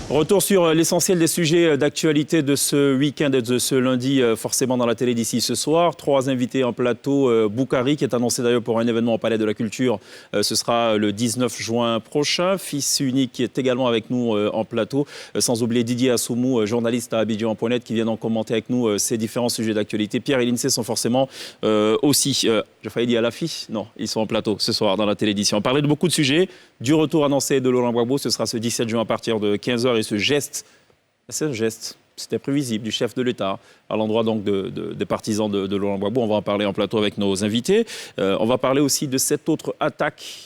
Retour sur l'essentiel des sujets d'actualité de ce week-end et de ce lundi, forcément dans la télé d'ici ce soir. 3 invités en plateau. Boukari, qui est annoncé d'ailleurs pour un événement au Palais de la Culture. Ce sera le 19 juin prochain. Fils unique qui est également avec nous en plateau. Sans oublier Didier Assoumou, journaliste à Abidjan.net, qui vient donc commenter avec nous ces différents sujets d'actualité. Pierre et Lindsay sont forcément aussi, j'ai failli dire à l'affiche, non, ils sont en plateau ce soir dans la télévision. On parlait de beaucoup de sujets. Du retour annoncé de Laurent Gbagbo, ce sera ce 17 juin à partir de 15h. Et ce geste, c'était prévisible du chef de l'État à l'endroit donc des partisans de Laurent Gbagbo. On va en parler en plateau avec nos invités. On va parler aussi de cette autre attaque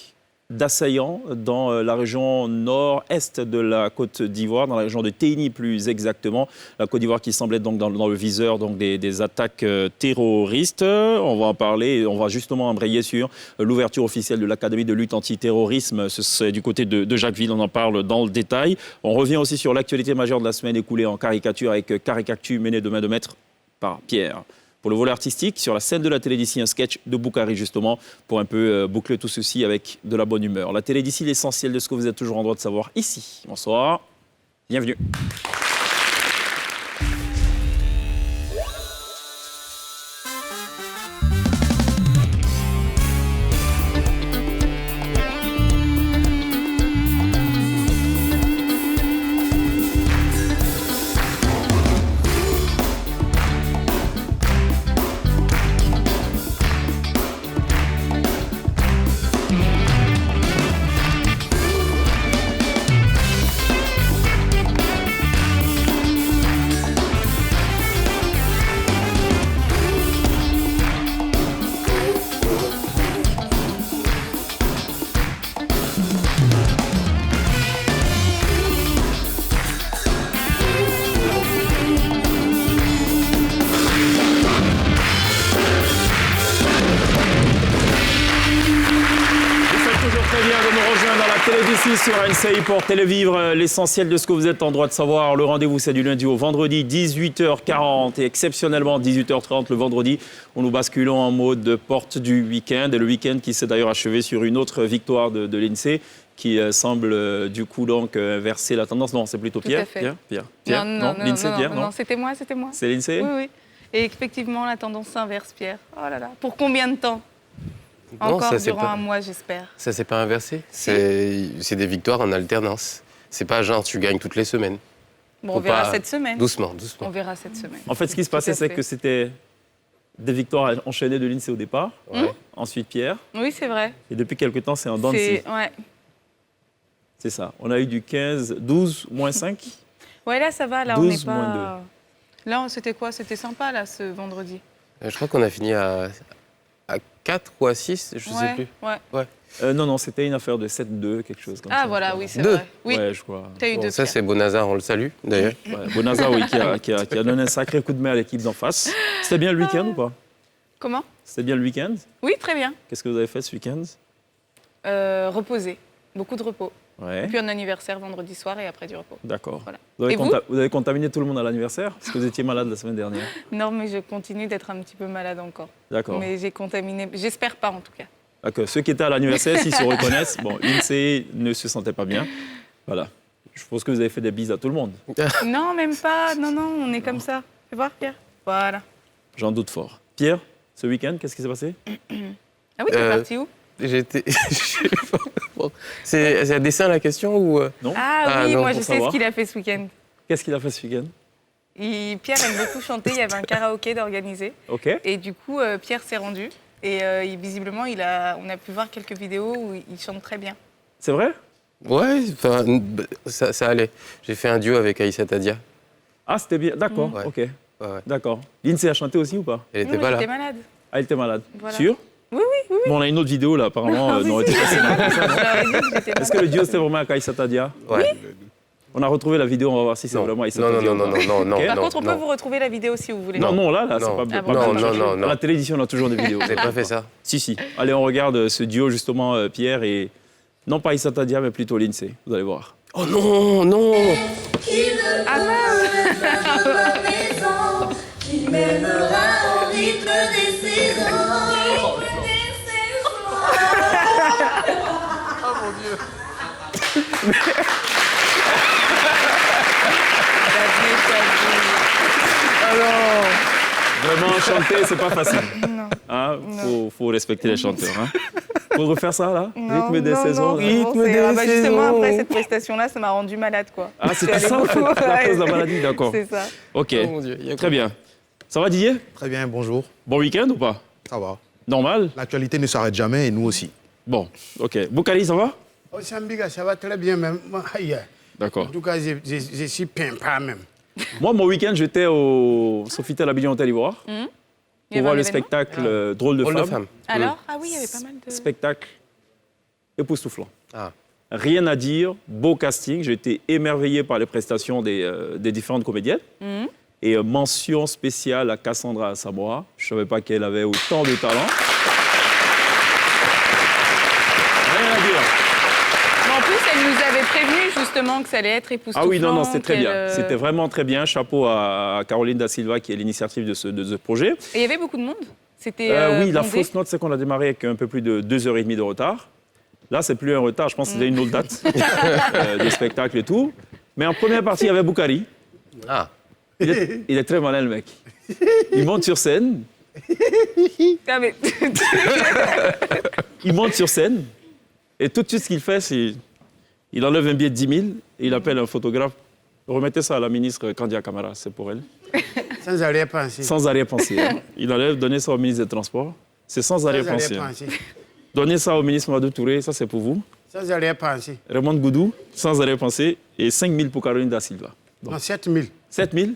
d'assaillants dans la région nord-est de la Côte d'Ivoire, dans la région de Téni plus exactement. La Côte d'Ivoire qui semble être donc dans le viseur donc des attaques terroristes. On va en parler et on va justement embrayer sur l'ouverture officielle de l'Académie de lutte antiterrorisme. C'est du côté de Jacquesville, on en parle dans le détail. On revient aussi sur l'actualité majeure de la semaine écoulée en caricature avec Caricactu mené de main de maître par Pierre. Pour le volet artistique, sur la scène de la télé d'ici, un sketch de Boukari justement, pour un peu boucler tout ceci avec de la bonne humeur. La télé d'ici, l'essentiel de ce que vous êtes toujours en droit de savoir ici. Bonsoir, bienvenue. Sur NCI pour Télévivre, l'essentiel de ce que vous êtes en droit de savoir. Le rendez-vous, c'est du lundi au vendredi, 18h40 et exceptionnellement 18h30 le vendredi, où nous basculons en mode porte du week-end. Et le week-end qui s'est d'ailleurs achevé sur une autre victoire de l'INSEE qui semble du coup donc verser la tendance. Non, c'est plutôt Pierre. Pierre. Non, l'INSEE, Pierre, non, c'était moi. C'est l'INSEE ? Oui. Et effectivement, la tendance s'inverse, Pierre. Oh là là. Pour combien de temps ? Non, Encore ça, durant un mois, j'espère. Ça s'est pas inversé. C'est des victoires en alternance. C'est pas genre tu gagnes toutes les semaines. Bon, on verra cette semaine. Doucement. On verra cette semaine. En fait, ce qui se passait, c'est que c'était des victoires enchaînées de l'INSEE au départ. Ouais. Ensuite, Pierre. Oui, c'est vrai. Et depuis quelque temps, c'est en dents de scie. Ouais. C'est ça. On a eu du 15, 12, moins 5. Ouais, là, ça va. Là, 12, on n'est pas... moins 2. Là, c'était quoi ? C'était sympa, là, ce vendredi. Je crois qu'on a fini à 4 ou à 6, je sais plus. Ouais. Non, c'était une affaire de 7-2, quelque chose comme ça. Ah, voilà, oui, c'est vrai. Oui. Ouais, je crois. T'as eu deux. Ça, c'est Bonazar, on le salue, d'ailleurs. Ouais, Bonazar, oui, qui a donné un sacré coup de main à l'équipe d'en face. C'était bien le week-end ou pas ? Comment ? C'était bien le week-end ? Oui, très bien. Qu'est-ce que vous avez fait ce week-end ? Reposer. Beaucoup de repos. Ouais. Puis un anniversaire vendredi soir et après du repos. D'accord. Voilà. Vous avez contaminé tout le monde à l'anniversaire ? Parce que vous étiez malade la semaine dernière. Non, mais je continue d'être un petit peu malade encore. D'accord. Mais j'ai contaminé. J'espère pas, en tout cas. D'accord. Ceux qui étaient à l'anniversaire, s'ils se reconnaissent, bon, l'INSEE ne se sentait pas bien. Voilà. Je suppose que vous avez fait des bises à tout le monde. Non, même pas. Non, on est comme ça. Fais voir, Pierre. Voilà. J'en doute fort. Pierre, ce week-end, qu'est-ce qui s'est passé ? Ah oui, t'es parti où ? J'étais... C'est un dessin la question ou... Non. Ah oui, non, moi je sais savoir. ce qu'il a fait ce week-end. Qu'est-ce qu'il a fait ce week-end ? Pierre aime beaucoup chanter, il y avait un karaoké d'organiser. Ok. Et du coup, Pierre s'est rendu. Et visiblement, on a pu voir quelques vidéos où il chante très bien. C'est vrai ? Ouais, ça allait. J'ai fait un duo avec Aïssa Tadia. Ah, c'était bien. D'accord, Ouais. ok. Ouais. D'accord. L'INSEE a chanté aussi ou pas ? Elle était Moi, pas là. j'étais malade. Ah, elle était malade. Voilà. Sûr ? Oui. Bon, on a une autre vidéo là, apparemment. Oui, n'aurait été j'étais pas malade. si mal. Je leur ai dit que j'étais Est-ce que le duo c'était vraiment avec Aïssa Tadia ? Ouais. On a retrouvé la vidéo, on va voir si c'est Non. vraiment Aïssa Non, Tadia. non. Ok. Par contre, on peut vous retrouver la vidéo si vous voulez. Non, là, c'est Non. pas Ah pas bon, bien. non. À la télévision, on a toujours des vidéos. Vous n'avez pas fait ça. Si. Allez, on regarde ce duo, justement, Pierre et... Non pas Aïssa Tadia, mais plutôt l'INSEE. Vous allez voir. Oh non. Ah mince. Il mènera au rythme des saisons. Vraiment, chanter, c'est pas facile. Non. Hein, faut respecter les chanteurs. Hein. Faut refaire ça, là? Non, Rythme des non, saisons. non, là. c'est bon, Rythme des Justement, saisons. après cette prestation-là, ça m'a rendu malade, quoi. Ah, Je suis c'était allée ça, en fait, beaucoup, à ouais. cause de la maladie, d'accord. C'est ça. Ok, Oh mon Dieu, il y a très bien. Ça va, Didier? Très bien, bonjour. Bon week-end ou pas? Ça va. Normal? L'actualité ne s'arrête jamais et nous aussi. Bon, ok. Boukari, ça va? Au Sambiga, ça va très bien même. Aïe. D'accord. En tout cas, je suis pimpant même. Moi, mon week-end, j'étais au Sofitel Abidjan Hôtel Ivoire Il y pour avait voir un le événement spectacle Drôle de Drôle de femme. femme. Alors? Ah oui, il y avait pas mal de... Spectacle époustouflant. Ah. Rien à dire, beau casting. J'ai été émerveillé par les prestations des différentes comédiennes. Et mention spéciale à Cassandra Assamoah. Je ne savais pas qu'elle avait autant de talent. Rien à dire. Mais en plus, elle nous avait prévenu justement que ça allait être époustouflant. Ah oui, non, c'était très qu'elle, bien. C'était vraiment très bien. Chapeau à Caroline Da Silva qui est l'initiative de ce projet. Et il y avait beaucoup de monde? C'était Oui, la bondé. fausse note, c'est qu'on a démarré avec un peu plus de 2h30 de retard. Là, c'est plus un retard, je pense que c'était une autre date de spectacle et tout. Mais en première partie, il y avait Boukari. Ah. Il est très malin, le mec. Il monte sur scène. Ah, mais... Il monte sur scène. Et tout de suite, ce qu'il fait, c'est... Il enlève un billet de 10 000 et il appelle un photographe. Remettez ça à la ministre Candia Camara, c'est pour elle. Sans arrière-pensée. Sans arrière-pensée. Hein. Il enlève, donnez ça au ministre des Transports. C'est sans arrière-pensée. Hein. Donnez ça au ministre Madou Touré, ça c'est pour vous. Sans arrière-pensée. Raymond Goudou, sans arrière-pensée. Et 5 000 pour Caroline Da Silva. Non, 7 000. 7 000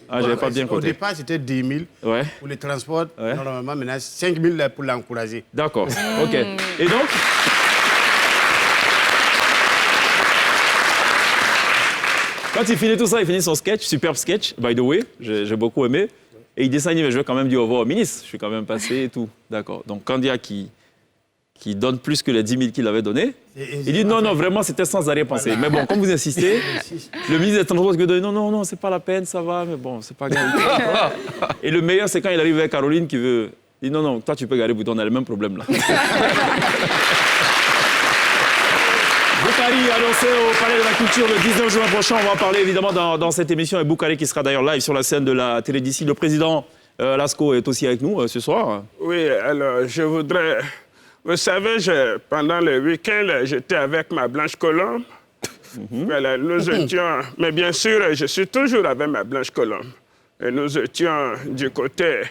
Ah, j'avais pas bien Au compté. départ, c'était 10 000 Ouais, pour les transports. Ouais. Normalement, maintenant, 5 000 là pour l'encourager. d'accord. OK. Et donc quand il finit tout ça, il finit son sketch, superbe sketch, by the way, j'ai beaucoup aimé. Et il descend, il dit, mais je vais quand même dire au revoir au ministre. Je suis quand même passé et tout. D'accord. Donc, Candia qui donne plus que les 10 000 qu'il avait donnés, il dit, non, non, vraiment, c'était sans arrière-pensée. Voilà. Mais bon, comme vous insistez, le ministre des Transports dit, non, non, non, c'est pas la peine, ça va, mais bon, c'est pas grave. Et le meilleur, c'est quand il arrive avec Caroline qui veut, il dit, non, non, toi, tu peux garer Bouton, on a le même problème là. Boukari annoncé au Palais de la Culture le 19 juin prochain. On va parler évidemment dans cette émission avec Boukari qui sera d'ailleurs live sur la scène de la télé d'ici. Le président Lasco est aussi avec nous ce soir. Oui, alors je voudrais... Vous savez, pendant le week-end, j'étais avec ma Blanche Colombe. Voilà, nous étions... Mais bien sûr, je suis toujours avec ma Blanche Colombe. Et nous étions du côté...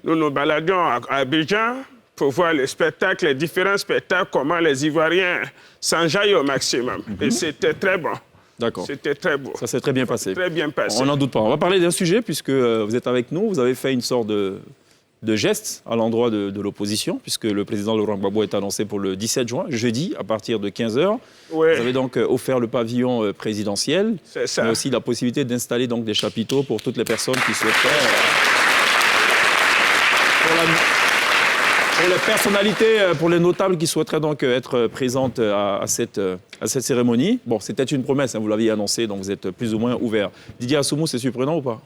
nous nous baladions à Abidjan pour voir les spectacles, les différents spectacles, comment les Ivoiriens s'enjaillent au maximum. Et c'était très bon. D'accord. C'était très beau. Ça s'est très bien passé. Très bien passé. On n'en doute pas. On va parler d'un sujet puisque vous êtes avec nous. Vous avez fait une sorte de geste à l'endroit de l'opposition puisque le président Laurent Gbagbo est annoncé pour le 17 juin, jeudi, à partir de 15h. Oui. Vous avez donc offert le pavillon présidentiel, C'est ça. mais aussi la possibilité d'installer donc des chapiteaux pour toutes les personnes qui souhaiteraient... Pour les personnalités, pour les notables qui souhaiteraient donc être présentes à cette cérémonie. Bon, c'était une promesse, hein, vous l'aviez annoncé, donc vous êtes plus ou moins ouvert. Didier Assoumou, c'est surprenant ou pas?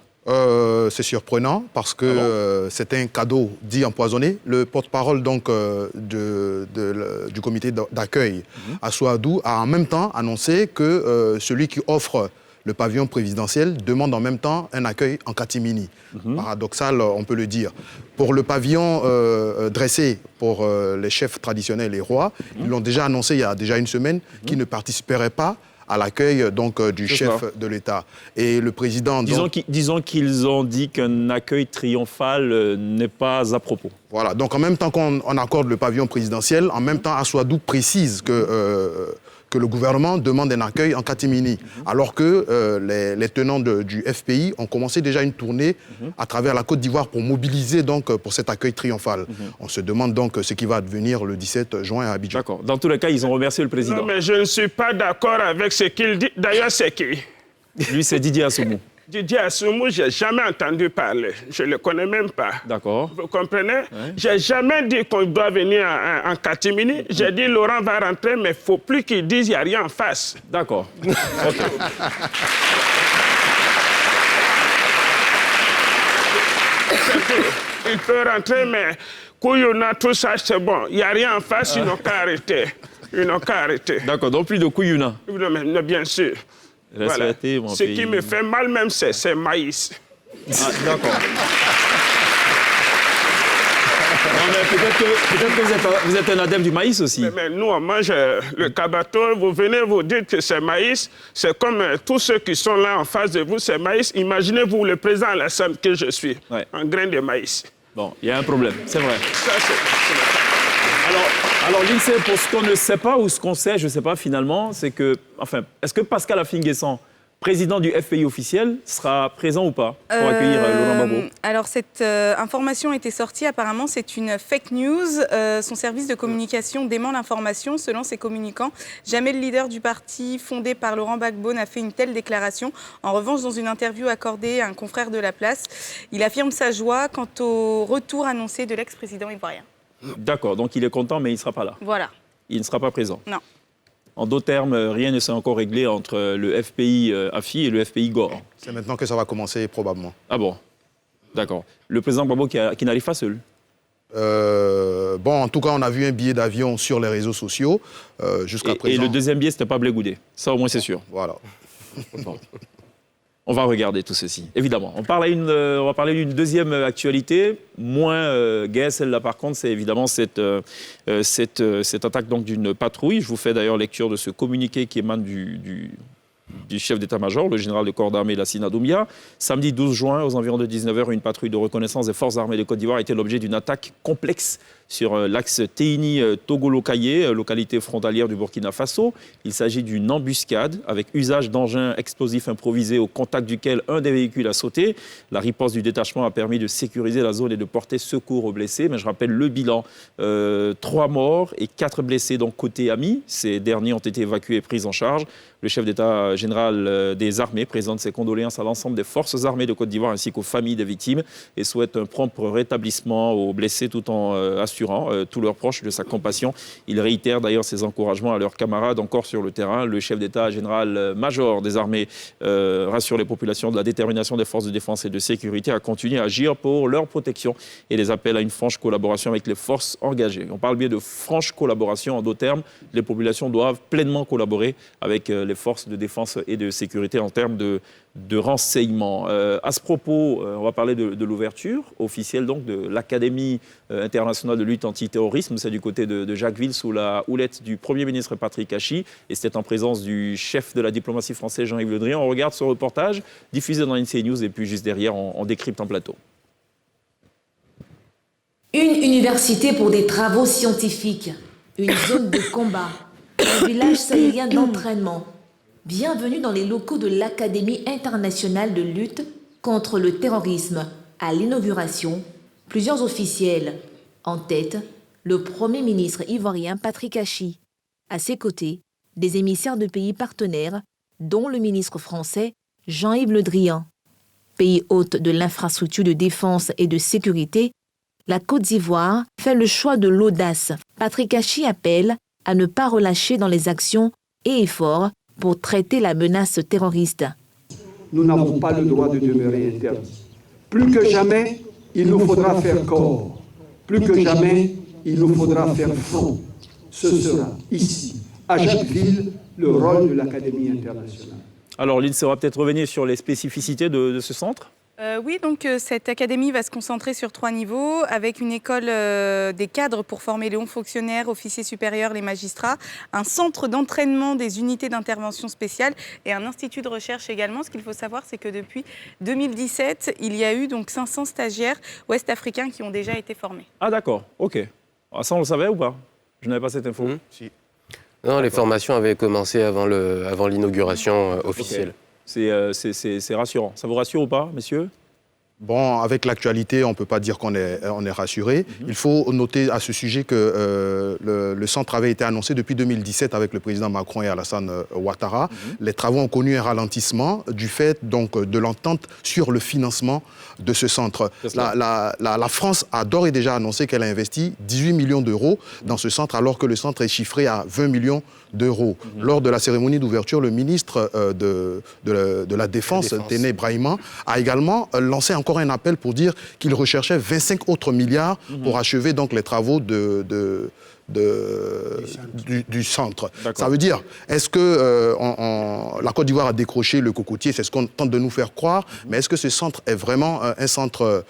C'est surprenant parce que c'est un cadeau dit empoisonné. Le porte-parole donc du comité d'accueil à Souadou a en même temps annoncé que celui qui offre le pavillon présidentiel demande en même temps un accueil en catimini. Paradoxal, on peut le dire. Pour le pavillon dressé pour les chefs traditionnels, les rois, ils l'ont déjà annoncé il y a déjà une semaine qu'ils ne participeraient pas à l'accueil donc du chef de l'État. Et le président... Disons qu'ils ont dit qu'un accueil triomphal n'est pas à propos. Voilà, donc en même temps qu'on accorde le pavillon présidentiel, en même temps Assoadou précise que le gouvernement demande un accueil en catimini, alors que les tenants du FPI ont commencé déjà une tournée à travers la Côte d'Ivoire pour mobiliser donc pour cet accueil triomphal. On se demande donc ce qui va advenir le 17 juin à Abidjan. D'accord. Dans tous les cas, ils ont remercié le président. Non, mais je ne suis pas d'accord avec ce qu'il dit. D'ailleurs, c'est qui? Lui, c'est Didier Assoumou. Didier Assoumou, je n'ai jamais entendu parler. Je ne le connais même pas. D'accord. Vous comprenez? Je n'ai jamais dit qu'on doit venir en catimini. J'ai dit Laurent va rentrer, mais il ne faut plus qu'il dise qu'il n'y a rien en face. D'accord. OK. Il peut rentrer, mais Kouyouna, tout ça, c'est bon. Il n'y a rien en face, ils n'ont qu'à arrêter. Ils n'ont qu'à arrêter. D'accord, donc plus de Kouyouna. Non, mais bien sûr. Voilà. Respectez mon Ce pays. qui me fait mal même, c'est maïs. Ah, d'accord. mais peut-être que vous êtes un adepte du maïs aussi. Mais nous, on mange le cabato. Vous venez vous dire que c'est maïs. C'est comme tous ceux qui sont là en face de vous, c'est maïs. Imaginez-vous le président Alassane que je suis, un grain de maïs. Bon, il y a un problème, c'est vrai. Ça, Alors l'INSEE, pour ce qu'on ne sait pas ou ce qu'on sait, je ne sais pas finalement, c'est que, enfin, est-ce que Pascal Afin-N'Guessan, président du FPI officiel, sera présent ou pas pour accueillir Laurent Gbagbo? Alors, cette information a été sortie. Apparemment, c'est une fake news. Son service de communication dément l'information. Selon ses communicants, jamais le leader du parti fondé par Laurent Gbagbo n'a fait une telle déclaration. En revanche, dans une interview accordée à un confrère de La Place, il affirme sa joie quant au retour annoncé de l'ex-président ivoirien. D'accord, donc il est content, mais il ne sera pas là. Voilà. Il ne sera pas présent. Non. En d'autres termes, rien ne s'est encore réglé entre le FPI AFI et le FPI GOR. C'est maintenant que ça va commencer, probablement. Ah bon? D'accord. Le président Gbagbo qui n'arrive pas seul? Bon, en tout cas, on a vu un billet d'avion sur les réseaux sociaux jusqu'à présent. Et le deuxième billet, c'était pas Blé Goudé. Ça, au moins, c'est sûr. Voilà. Bon. On va regarder tout ceci, évidemment. On va parler d'une deuxième actualité, moins gaie. Celle-là, par contre, c'est évidemment cette attaque donc d'une patrouille. Je vous fais d'ailleurs lecture de ce communiqué qui émane du chef d'état-major, le général de corps d'armée Lassina Doumbia. Samedi 12 juin, aux environs de 19h, une patrouille de reconnaissance des forces armées de Côte d'Ivoire a été l'objet d'une attaque complexe sur l'axe Teini-Togolo-Kaye, localité frontalière du Burkina Faso. Il s'agit d'une embuscade avec usage d'engins explosifs improvisés au contact duquel un des véhicules a sauté. La riposte du détachement a permis de sécuriser la zone et de porter secours aux blessés. Mais je rappelle le bilan, 3 morts et 4 blessés donc côté ami. Ces derniers ont été évacués et pris en charge. Le chef d'État général des armées présente ses condoléances à l'ensemble des forces armées de Côte d'Ivoire ainsi qu'aux familles des victimes et souhaite un prompt rétablissement aux blessés tout en assurant tous leurs proches de sa compassion. Il réitère d'ailleurs ses encouragements à leurs camarades encore sur le terrain. Le chef d'État général-major des armées rassure les populations de la détermination des forces de défense et de sécurité à continuer à agir pour leur protection et les appels à une franche collaboration avec les forces engagées. On parle bien de franche collaboration. En d'autres termes, les populations doivent pleinement collaborer avec les forces de défense et de sécurité en termes de renseignement. À ce propos, on va parler de l'ouverture officielle donc, de l'Académie internationale de lutte antiterrorisme. C'est du côté de Jacquesville sous la houlette du Premier ministre Patrick Hachi. Et c'était en présence du chef de la diplomatie française Jean-Yves Le Drian. On regarde ce reportage diffusé dans NCA News et puis juste derrière, on décrypte en plateau. Une université pour des travaux scientifiques, une zone de combat, un village sahélien d'entraînement. Bienvenue dans les locaux de l'Académie internationale de lutte contre le terrorisme. À l'inauguration, plusieurs officiels. En tête, le Premier ministre ivoirien Patrick Hachi. À ses côtés, des émissaires de pays partenaires, dont le ministre français Jean-Yves Le Drian. Pays hôte de l'infrastructure de défense et de sécurité, la Côte d'Ivoire fait le choix de l'audace. Patrick Hachi appelle à ne pas relâcher dans les actions et efforts pour traiter la menace terroriste. Nous n'avons pas le droit de demeurer interdits. Plus que jamais, il nous faudra faire corps. Plus que jamais, il nous faudra faire front. Ce sera ici, à Jacquesville, le rôle de l'Académie internationale. Alors, l'INSEE va peut-être revenir sur les spécificités de ce centre. Oui, donc cette académie va se concentrer sur 3 niveaux, avec une école des cadres pour former les hauts fonctionnaires, officiers supérieurs, les magistrats, un centre d'entraînement des unités d'intervention spéciale et un institut de recherche également. Ce qu'il faut savoir, c'est que depuis 2017, il y a eu donc 500 stagiaires ouest-africains qui ont déjà été formés. Ah d'accord, ok. Ah, ça, on le savait ou pas? Je n'avais pas cette info. Si. Non, les formations avaient commencé avant l'inauguration officielle. Okay. C'est rassurant. Ça vous rassure ou pas, messieurs? Bon, avec l'actualité, on ne peut pas dire qu'on est rassuré. Il faut noter à ce sujet que le centre avait été annoncé depuis 2017 avec le président Macron et Alassane Ouattara. Les travaux ont connu un ralentissement du fait donc, de l'entente sur le financement de ce centre. La France a d'ores et déjà annoncé qu'elle a investi 18 millions d'euros dans ce centre, alors que le centre est chiffré à 20 millions d'euros. Lors de la cérémonie d'ouverture, le ministre de la Défense, Téné Brahima, a également lancé encore encore un appel pour dire qu'il recherchait 25 autres milliards pour achever donc les travaux du centre. Ça veut dire, est-ce que la Côte d'Ivoire a décroché le cocotier? C'est ce qu'on tente de nous faire croire, mais est-ce que ce centre est vraiment un centre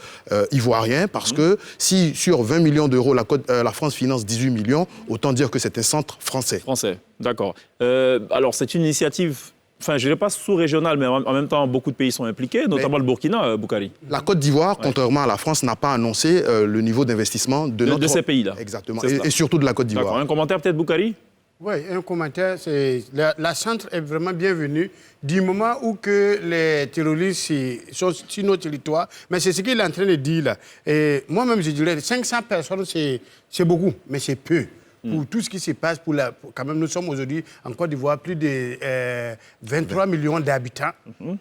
ivoirien? Parce que si sur 20 millions d'euros, la France finance 18 millions, autant dire que c'est un centre français. Français, d'accord. Alors, c'est une initiative... Enfin, je ne dirais pas sous-régionale, mais en même temps, beaucoup de pays sont impliqués, notamment le Burkina, Boukari. La Côte d'Ivoire, contrairement à la France, n'a pas annoncé le niveau d'investissement de ces pays-là. Exactement, et surtout de la Côte d'Ivoire. D'accord. Un commentaire peut-être, Boukari? Oui, un commentaire, c'est la centre est vraiment bienvenue du moment où que les terroristes sont sur nos territoires. Mais c'est ce qu'il est en train de dire là. Et moi-même, je dirais 500 personnes, c'est beaucoup, mais c'est peu. Pour tout ce qui se passe, quand même, nous sommes aujourd'hui en Côte d'Ivoire plus de 23 millions d'habitants.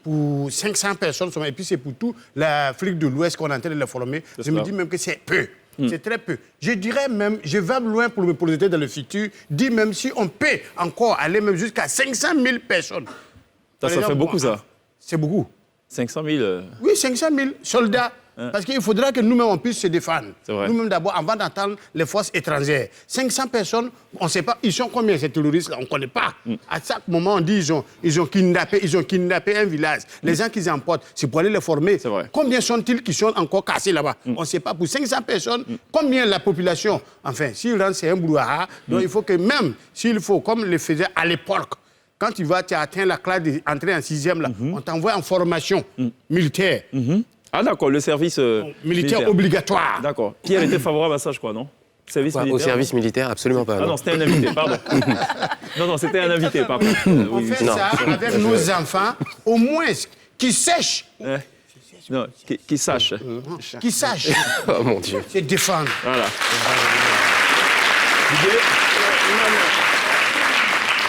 Pour 500 personnes, et puis c'est pour tout l'Afrique de l'Ouest qu'on est en train de les former. Je me dis même que c'est peu. C'est très peu. Je dirais même, je vais loin pour me projeter dans le futur, dire même si on peut encore aller même jusqu'à 500 000 personnes. Ça fait beaucoup, ça. C'est beaucoup. 500 000 Oui, 500 000 soldats. Parce qu'il faudra que nous-mêmes, on puisse se défendre. Nous-mêmes, d'abord, avant d'entendre les forces étrangères. 500 personnes, on ne sait pas, ils sont combien ces terroristes-là, on ne connaît pas. À chaque moment, on dit ils ont kidnappé un village. Les gens qu'ils emportent, c'est pour aller les former. Combien sont-ils qui sont encore cassés là-bas? On ne sait pas. Pour 500 personnes, combien la population? Enfin, s'ils rentrent, c'est un brouhaha. Donc, il faut que même, s'il faut, comme le faisait à l'époque, quand tu as atteint la classe d'entrée en 6e, là, on t'envoie en formation militaire. Ah d'accord, le service militaire obligatoire. D'accord. Pierre était favorable à ça, je crois, non? Service militaire, au service militaire, absolument pas. Ah non, c'était un invité, pardon. non, c'était un invité, pardon. On fait ça avec nos enfants, au moins, qui sèchent. Non, qui sachent. Qui sachent. Oh mon Dieu. C'est défendre. Voilà.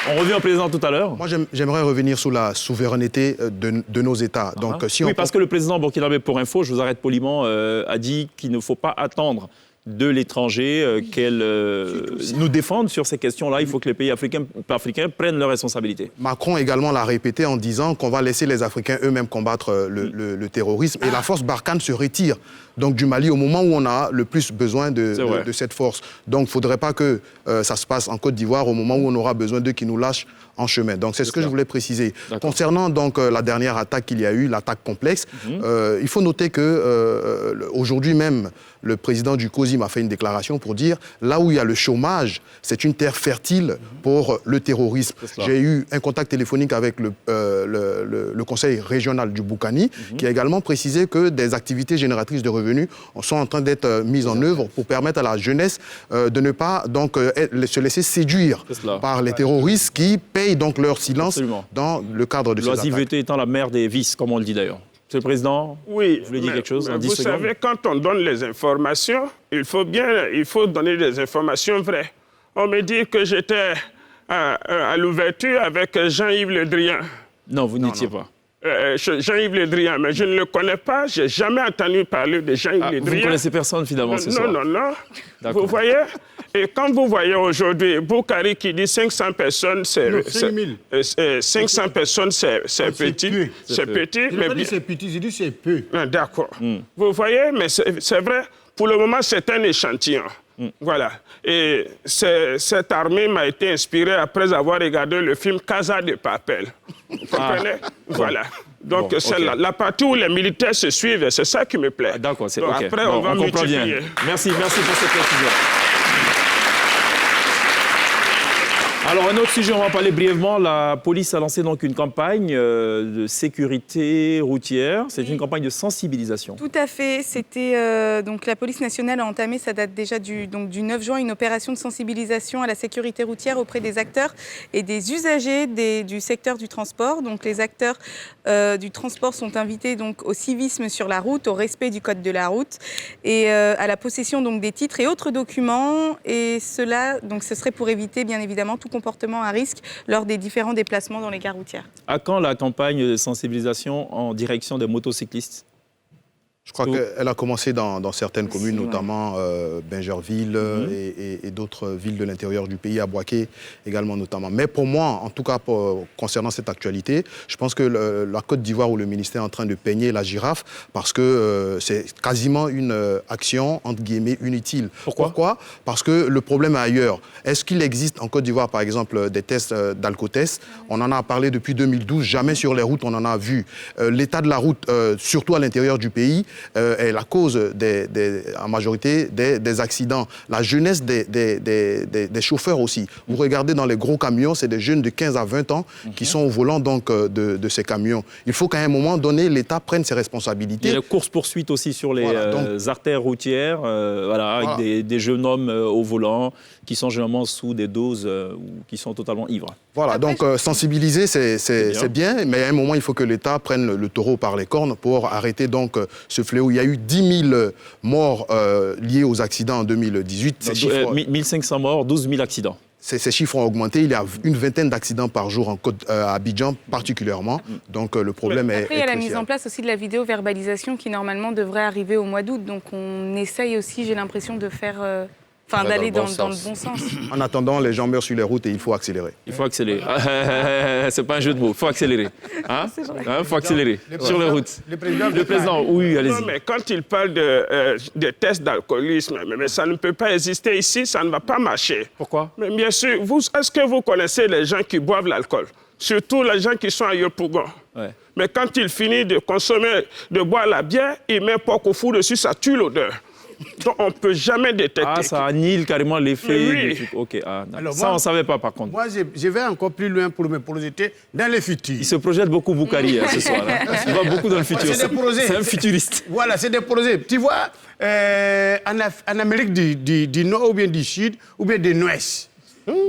On revient en président tout à l'heure. Moi, j'aimerais revenir sur la souveraineté de nos États. Donc, oui, parce que le président burkinabé, pour info, je vous arrête poliment, a dit qu'il ne faut pas attendre de l'étranger qu'elle nous défende sur ces questions-là. Il faut que les pays africains prennent leurs responsabilités. Macron également l'a répété en disant qu'on va laisser les Africains eux-mêmes combattre le terrorisme. Et la force Barkhane se retire donc du Mali au moment où on a le plus besoin de cette force. Donc, il ne faudrait pas que ça se passe en Côte d'Ivoire au moment où on aura besoin d'eux qui nous lâchent en chemin. Donc, c'est ce que je voulais préciser. Concernant donc la dernière attaque qu'il y a eu, l'attaque complexe, il faut noter que aujourd'hui même, le président du COSIM a fait une déclaration pour dire là où il y a le chômage, c'est une terre fertile pour le terrorisme. J'ai eu un contact téléphonique avec le conseil régional du Boukani qui a également précisé que des activités génératrices de revenus sont en train d'être mises en œuvre pour permettre à la jeunesse de ne pas donc, se laisser séduire par les terroristes qui payent donc leur silence dans le cadre de ces attaques. L'oisiveté étant la mère des vices, comme on le dit d'ailleurs. Monsieur le Président, vous voulez dire quelque chose en 10 vous secondes? savez, quand on donne les informations, il faut donner des informations vraies. On me dit que j'étais à l'ouverture avec Jean-Yves Le Drian. Non, vous n'étiez pas. Jean-Yves Le Drian, mais je ne le connais pas, je n'ai jamais entendu parler de Jean-Yves Le Drian. Vous ne connaissez personne finalement ce soir? Non. Vous voyez? Et quand vous voyez aujourd'hui Boukari qui dit 500 personnes, c'est 500 personnes, c'est petit. C'est petit. Mais c'est petit, je dis c'est peu. D'accord. Vous voyez, mais c'est vrai, pour le moment, c'est un échantillon. Voilà. Et cette armée m'a été inspirée après avoir regardé le film Casa de Papel. Vous comprenez? Voilà. Donc, c'est la partie où les militaires se suivent, c'est ça qui me plaît. D'accord, c'est OK. Après, on va multiplier. Merci pour cette précision. Alors, un autre sujet, on va parler brièvement. La police a lancé donc une campagne de sécurité routière. C'est une campagne de sensibilisation. Tout à fait. C'était donc la police nationale a entamé, ça date déjà du 9 juin, une opération de sensibilisation à la sécurité routière auprès des acteurs et des usagers du secteur du transport. Donc, les acteurs du transport sont invités donc au civisme sur la route, au respect du code de la route et à la possession donc des titres et autres documents. Et cela, donc, ce serait pour éviter bien évidemment tout comportement à risque lors des différents déplacements dans les gares routières. À quand la campagne de sensibilisation en direction des motocyclistes? Je crois qu'elle a commencé dans certaines communes, notamment Bingerville et d'autres villes de l'intérieur du pays, à Boaké également notamment. Mais pour moi, en tout cas concernant cette actualité, je pense que la Côte d'Ivoire où le ministère est en train de peigner la girafe parce que c'est quasiment une action, entre guillemets, inutile. Pourquoi? Parce que le problème est ailleurs. Est-ce qu'il existe en Côte d'Ivoire, par exemple, des tests d'alcotest? On en a parlé depuis 2012, jamais sur les routes on en a vu. L'état de la route, surtout à l'intérieur du pays, est la cause en majorité des accidents. La jeunesse des chauffeurs aussi. Vous regardez dans les gros camions, c'est des jeunes de 15 à 20 ans qui sont au volant donc, de ces camions. Il faut qu'à un moment donné, l'État prenne ses responsabilités. Il y a la course-poursuite aussi sur les artères routières, avec des jeunes hommes au volant qui sont généralement sous des doses ou qui sont totalement ivres. Voilà, donc sensibiliser, c'est bien, mais à un moment, il faut que l'État prenne le taureau par les cornes pour arrêter donc ce fléau. Il y a eu 10 000 morts liés aux accidents en 2018. 1 500 morts, 12 000 accidents. Ces chiffres ont augmenté. Il y a une vingtaine d'accidents par jour à Abidjan particulièrement. Donc le problème est Après, il y a la mise en place aussi de la vidéo-verbalisation qui normalement devrait arriver au mois d'août. Donc on essaye aussi, j'ai l'impression, de faire... d'aller dans le bon sens. En attendant, les gens meurent sur les routes et il faut accélérer. Il faut accélérer. C'est pas un jeu de mots. Il faut accélérer. Il faut accélérer sur les routes. Le président, oui, allez-y. Non, mais quand il parle de tests d'alcoolisme, mais ça ne peut pas exister ici, ça ne va pas marcher. Pourquoi? Mais bien sûr, est-ce que vous connaissez les gens qui boivent l'alcool? Surtout les gens qui sont à Yopougon. Ouais. Mais quand il finit de consommer, de boire la bière, il met porc au four dessus, ça tue l'odeur. Donc, on ne peut jamais détecter. Ah, ça annule carrément l'effet. Oui. OK. Alors, ça, on ne savait pas, par contre. Moi, je vais encore plus loin pour me projeter dans le futur. Il se projette beaucoup, Boukari, ce soir. Il va beaucoup dans le futur. C'est un futuriste. Voilà, c'est des projets. Tu vois, en Amérique du Nord, ou bien du Sud, ou bien de l'Ouest,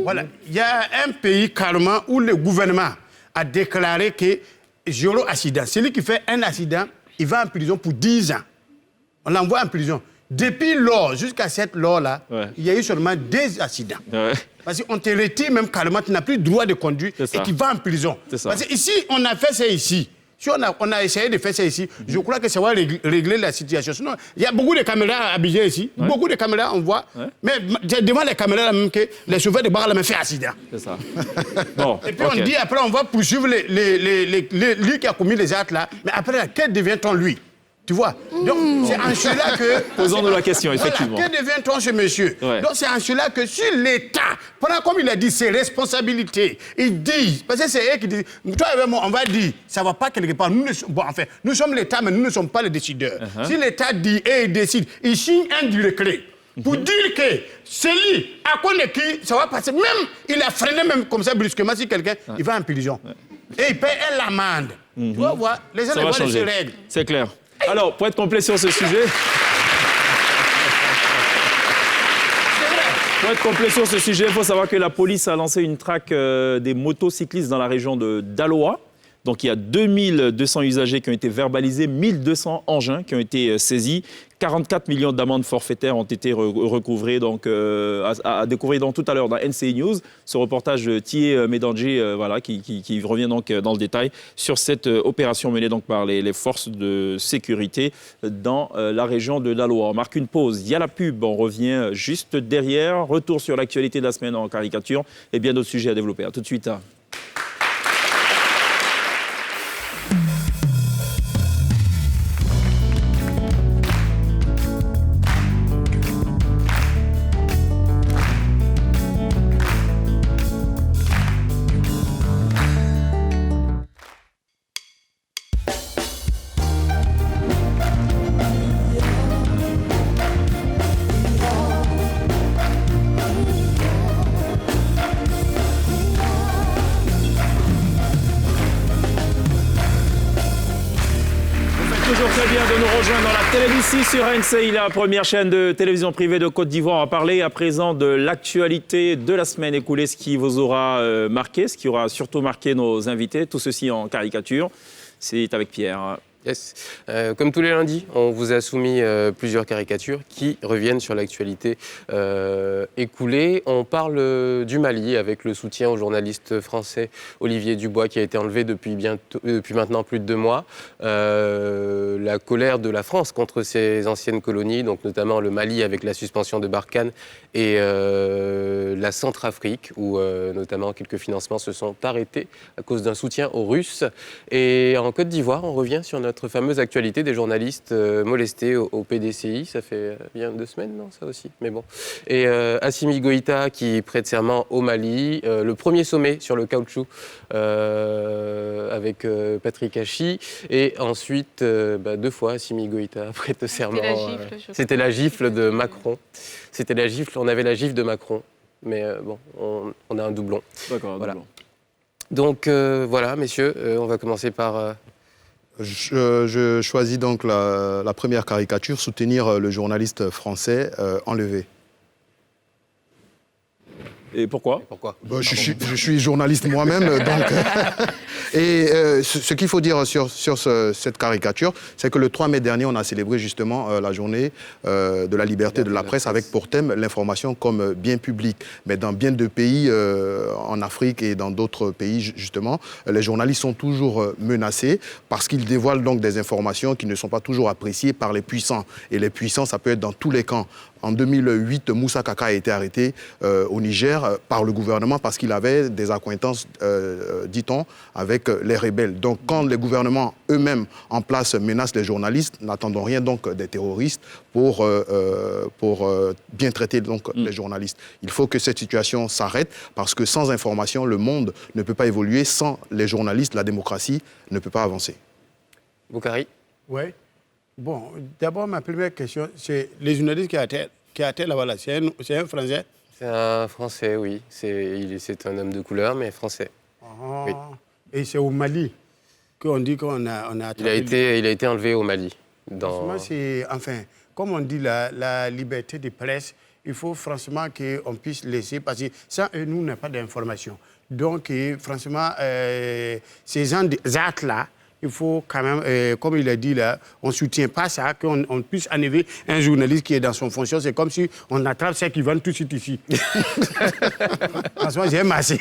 voilà, il y a un pays carrément où le gouvernement a déclaré que zéro accident. Celui qui fait un accident, il va en prison pour 10 ans. On l'envoie en prison. Depuis lors, jusqu'à cette lors-là, il y a eu seulement 2 accidents. Ouais. Parce qu'on te retire même carrément, tu n'as plus le droit de conduire et tu vas en prison. Parce qu'ici, on a fait ça ici. Si on a essayé de faire ça ici, je crois que ça va régler la situation. Sinon, il y a beaucoup de caméras à Abidjan ici. Beaucoup de caméras, on voit. Mais devant les caméras, là, même que les chauffeurs de bar ont fait accident. C'est ça. Bon, et puis on dit, après, on va poursuivre lui qui a commis les actes là. Mais après, quel devient-on lui? Tu vois? Donc, c'est en cela que... Posons-nous la question, effectivement. Voilà, que devient-on ce monsieur? Donc, c'est en cela que si l'État prend, comme il a dit, ses responsabilités, il dit, parce que c'est eux qui disent, toi et moi, on va dire, ça ne va pas quelque part. Nous sommes l'État, mais nous ne sommes pas les décideurs. Si l'État dit et il décide, il signe un décret pour dire que c'est lui, à quoi de qui, ça va passer. Même, il a freiné même comme ça brusquement, si quelqu'un, il va en prison. Et il paye l'amende. Tu vois, voir, les gens ne voient les règles. C'est clair. Alors, pour être complet sur ce sujet... Pour être complet sur ce sujet, il faut savoir que la police a lancé une traque des motocyclistes dans la région de Daloa. Donc, il y a 2200 usagers qui ont été verbalisés, 1200 engins qui ont été saisis. 44 millions d'amendes forfaitaires ont été recouvrées, donc, à découvrir donc, tout à l'heure dans NCI News. Ce reportage de Thier Médanger qui revient donc dans le détail sur cette opération menée donc, par les forces de sécurité dans la région de Daloa. On marque une pause, il y a la pub, on revient juste derrière. Retour sur l'actualité de la semaine en caricature et bien d'autres sujets à développer. À tout de suite. Sur NCI, la première chaîne de télévision privée de Côte d'Ivoire, on va parler à présent de l'actualité de la semaine écoulée, ce qui vous aura marqué, ce qui aura surtout marqué nos invités, tout ceci en caricature. C'est avec Pierre. Yes. Comme tous les lundis, on vous a soumis plusieurs caricatures qui reviennent sur l'actualité écoulée. On parle du Mali avec le soutien au journaliste français Olivier Dubois qui a été enlevé depuis maintenant plus de 2 mois. La colère de la France contre ses anciennes colonies, donc notamment le Mali avec la suspension de Barkhane et la Centrafrique où notamment quelques financements se sont arrêtés à cause d'un soutien aux Russes. Et en Côte d'Ivoire, on revient sur notre fameuse actualité des journalistes molestés au PDCI. Ça fait bien 2 semaines, non, ça aussi, mais bon. Et Assimi Goïta qui prête serment au Mali. Le premier sommet sur le caoutchouc avec Patrick Hachi. Et ensuite, 2 fois, Assimi Goïta prête serment. C'était la gifle de Macron. C'était la gifle, on avait la gifle de Macron. Mais bon, on a un doublon. D'accord, un voilà. doublon. Donc voilà, messieurs, on va commencer par... Je choisis donc la première caricature, soutenir le journaliste français enlevé. Et pourquoi? Je suis journaliste moi-même, donc... Et ce qu'il faut dire sur cette caricature, c'est que le 3 mai dernier, on a célébré justement la journée de la liberté de la presse avec pour thème l'information comme bien public. Mais dans bien de pays, en Afrique et dans d'autres pays, justement, les journalistes sont toujours menacés parce qu'ils dévoilent donc des informations qui ne sont pas toujours appréciées par les puissants. Et les puissants, ça peut être dans tous les camps. En 2008, Moussa Kaka a été arrêté au Niger par le gouvernement parce qu'il avait des accointances, dit-on, avec les rebelles. Donc quand les gouvernements eux-mêmes en place menacent les journalistes, n'attendons rien donc des terroristes pour bien traiter donc les journalistes. Il faut que cette situation s'arrête parce que sans information, le monde ne peut pas évoluer. Sans les journalistes, la démocratie ne peut pas avancer. Boukari? Oui. Bon, d'abord, ma première question, c'est les journalistes qui étaient là-bas, là, c'est un Français? C'est un Français, oui. C'est un homme de couleur, mais français. Ah. Oui. Et c'est au Mali qu'on dit qu'on a attrapé... Il a été enlevé au Mali. Franchement, c'est... Enfin, comme on dit, la liberté de presse, il faut franchement qu'on puisse laisser... Parce que sans eux, nous, on n'a pas d'informations. Donc, franchement, ces gens d'actes-là, il faut quand même, comme il a dit là, on ne soutient pas ça, qu'on puisse enlever un journaliste qui est dans son fonction. C'est comme si on attrape ceux qui vendent tout de suite ici. Franchement, j'ai massé.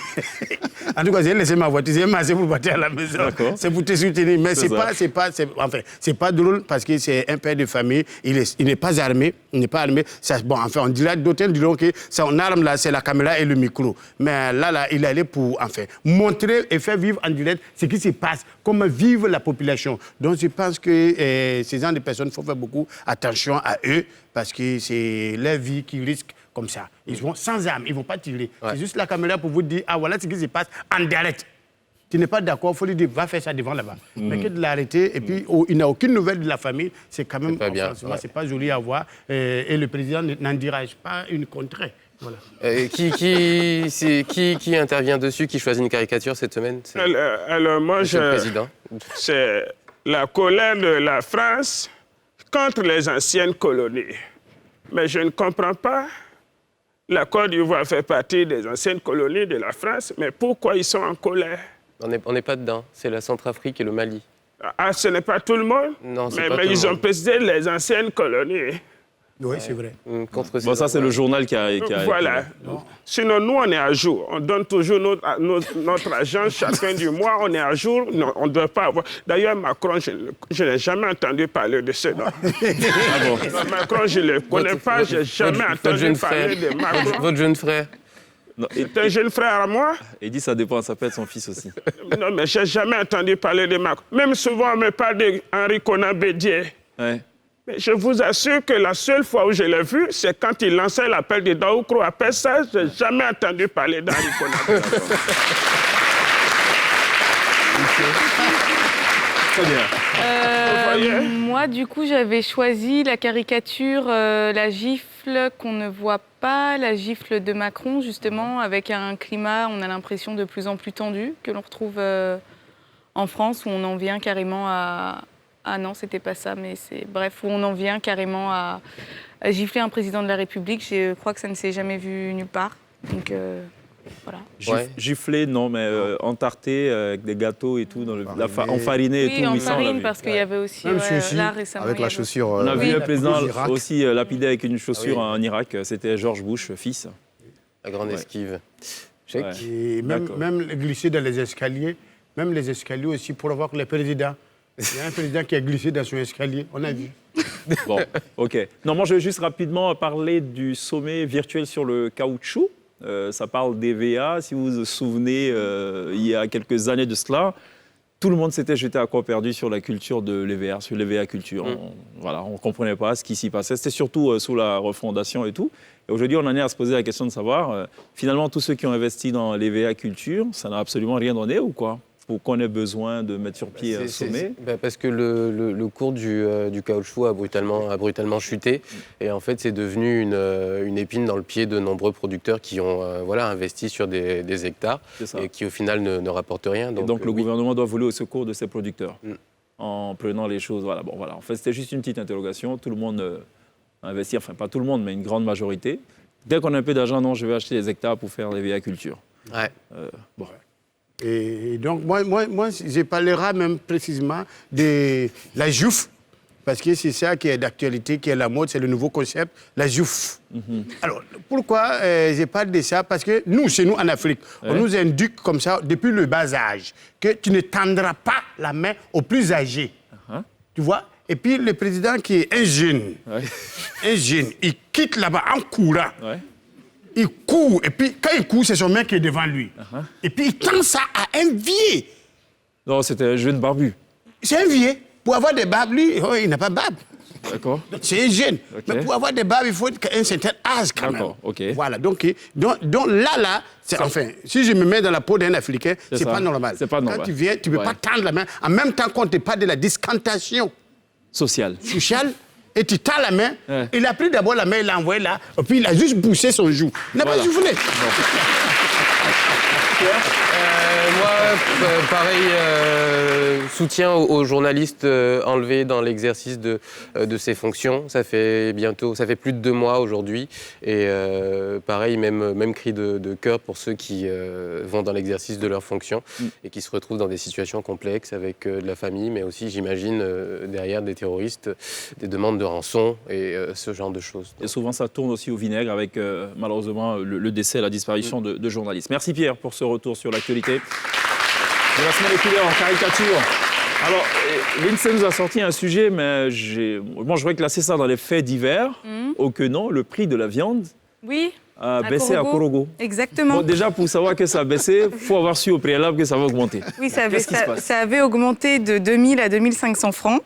En tout cas, j'ai laissé ma voiture, j'ai massé pour partir à la maison. C'est pour te soutenir. Mais c'est pas drôle parce que c'est un père de famille. Il n'est pas armé. Il n'est pas armé. Ça, bon, enfin, d'autres diront que son arme là, c'est la caméra et le micro. Mais là, il allait pour, enfin, montrer et faire vivre en direct ce qui se passe, comment vivre la population. Donc, je pense que ces gens de personnes, il faut faire beaucoup attention à eux parce que c'est leur vie qui risque comme ça. Ils vont sans armes, ils ne vont pas tirer. Ouais. C'est juste la caméra pour vous dire, ah voilà ce qui se passe en direct. Tu n'es pas d'accord, il faut lui dire, va faire ça devant là-bas. Mais que de l'arrêter, et puis il n'a aucune nouvelle de la famille, c'est quand même, c'est pas joli à voir. Et le président n'en dirige pas une contrée. Voilà. Qui intervient dessus, qui choisit une caricature cette semaine? Alors moi, le président. C'est la colère de la France contre les anciennes colonies. Mais je ne comprends pas. La Côte d'Ivoire fait partie des anciennes colonies de la France, mais pourquoi ils sont en colère? On n'est pas dedans. C'est la Centrafrique et le Mali. Ah, ce n'est pas tout le monde? Non, c'est pas mais tout le ils monde. ont précisé les anciennes colonies. Oui, c'est vrai. Bon, ça, c'est le journal qui a voilà. Sinon, nous, on est à jour. On donne toujours notre argent chacun du mois. On est à jour. Non, on ne doit pas avoir... D'ailleurs, Macron, je n'ai jamais entendu parler de ce nom. Macron, je ne le connais pas. Je n'ai jamais entendu parler de Macron. Votre jeune frère? C'est un jeune frère à moi? Il dit ça dépend, ça peut être son fils aussi. Non, mais je n'ai jamais entendu parler de Macron. Même souvent, on me parle d'Henri Konan Bédier. Ouais. Mais je vous assure que la seule fois où je l'ai vu, c'est quand il lançait l'appel de Daoukro. Après ça, je n'ai jamais entendu parler d'Henri Konan. Très bien. Moi, du coup, j'avais choisi la caricature, la gifle qu'on ne voit pas, la gifle de Macron, justement, avec un climat, on a l'impression, de plus en plus tendu, que l'on retrouve en France, où on en vient carrément à... Ah non, c'était pas ça, mais c'est... Bref, où on en vient carrément à gifler un président de la République. Je crois que ça ne s'est jamais vu nulle part. Donc, Voilà. Ouais. Giflé, non, mais entarté avec des gâteaux et tout, enfariné et Oui, tout. en oui, ça, on l'a farine, vu. parce qu'il y avait aussi, Même ceci, là récemment. Avec il y la avait- chaussure. On a vu le président d'Irak. aussi lapidé avec une chaussure Ah oui. en Irak. C'était George Bush, fils. La grande Ouais. esquive. Check. Ouais. Et même, D'accord. même glisser dans les escaliers, même les escaliers aussi pour voir les présidents. Il y a un président qui a glissé dans son escalier, on a vu. Bon, ok. Non, moi, je vais juste rapidement parler du sommet virtuel sur le caoutchouc. Ça parle d'EVA. Si vous vous souvenez, il y a quelques années de cela, tout le monde s'était jeté à corps perdu sur la culture de l'EVA, sur l'EVA culture. On ne comprenait pas ce qui s'y passait. C'était surtout sous la refondation et tout. Et aujourd'hui, on en est à se poser la question de savoir, finalement, tous ceux qui ont investi dans l'EVA culture, ça n'a absolument rien donné ou quoi? Pour qu'on ait besoin de mettre sur pied un sommet. Parce que le cours du caoutchouc a brutalement chuté. Et en fait, c'est devenu une épine dans le pied de nombreux producteurs qui ont investi sur des hectares C'est ça. et qui, au final, ne rapportent rien. Et donc, le oui. gouvernement doit voler au secours de ses producteurs Mm. en prenant les choses. Voilà, bon, voilà. En fait, c'était juste une petite interrogation. Tout le monde a investi, enfin, pas tout le monde, mais une grande majorité. Dès qu'on a un peu d'argent, non, je vais acheter des hectares pour faire l'EVA culture. Ouais. Bon. Et donc, moi, je parlerai même précisément de la jouffe, parce que c'est ça qui est d'actualité, qui est la mode, c'est le nouveau concept, la jouffe. Alors, pourquoi je parle de ça? Parce que nous, chez nous, en Afrique, on nous indique comme ça, depuis le bas âge, que tu ne tendras pas la main aux plus âgés. Tu vois? Et puis, le président qui est un jeune, il quitte là-bas en courant. Ouais. Il court, et puis quand il court, c'est son mec qui est devant lui. Et puis il tend ça à un vieux. Non, c'était un jeune barbu. C'est un vieux. Pour avoir des barbes, lui, il n'a pas de barbe. D'accord. C'est un jeune. Ok. Mais pour avoir des barbes, il faut un certain âge quand même. D'accord, ok. Voilà, donc là, enfin, si je me mets dans la peau d'un Africain, c'est ça. pas normal. C'est pas normal. Quand tu viens, tu ne peux Ouais. pas tendre la main. En même temps qu'on te parle de la discantation Social. sociale, et tu tends la main. Ouais. Il a pris d'abord la main, il l'a envoyé là, et puis il a juste poussé son joue. Il n'a Voilà. pas soufflé. Moi, pareil, soutien aux journalistes enlevés dans l'exercice de ces fonctions. Ça fait plus de 2 mois aujourd'hui. Et pareil, même cri de cœur pour ceux qui vont dans l'exercice de leurs fonctions et qui se retrouvent dans des situations complexes avec de la famille, mais aussi, j'imagine, derrière des terroristes, des demandes de rançon et ce genre de choses. Et souvent, ça tourne aussi au vinaigre avec, malheureusement, le décès, la disparition de journalistes. Merci Pierre pour ce retour sur l'actualité de la semaine populaire en caricature. Alors, l'INSEE nous a sorti un sujet, mais moi, je voudrais classer ça dans les faits divers. Oh que non, le prix de la viande Oui. a baissé à Korogo. Exactement. Bon, déjà, pour savoir que ça a baissé, il faut avoir su au préalable que ça va augmenter. Oui, Qu'est-ce qui se passe? ça avait augmenté de 2000 à 2500 francs.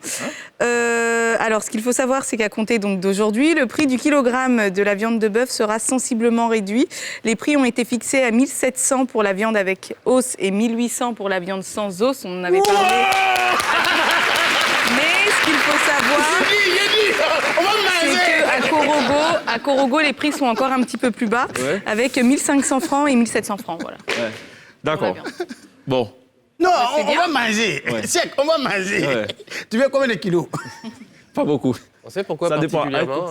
Alors, ce qu'il faut savoir, c'est qu'à compter donc d'aujourd'hui, le prix du kilogramme de la viande de bœuf sera sensiblement réduit. Les prix ont été fixés à 1700 pour la viande avec os et 1800 pour la viande sans os. On en avait parlé. Mais ce qu'il faut savoir, c'est qu'à Korogo, les prix sont encore un petit peu plus bas, Ouais. avec 1500 francs et 1700 francs. Voilà. Ouais. D'accord. Pour la viande. Bon. Non, c'est on bien. va manger. Ouais. Sec, on va manger. Ouais. Tu veux combien de kilos? Pas beaucoup. On sait pourquoi Ça dépend. particulièrement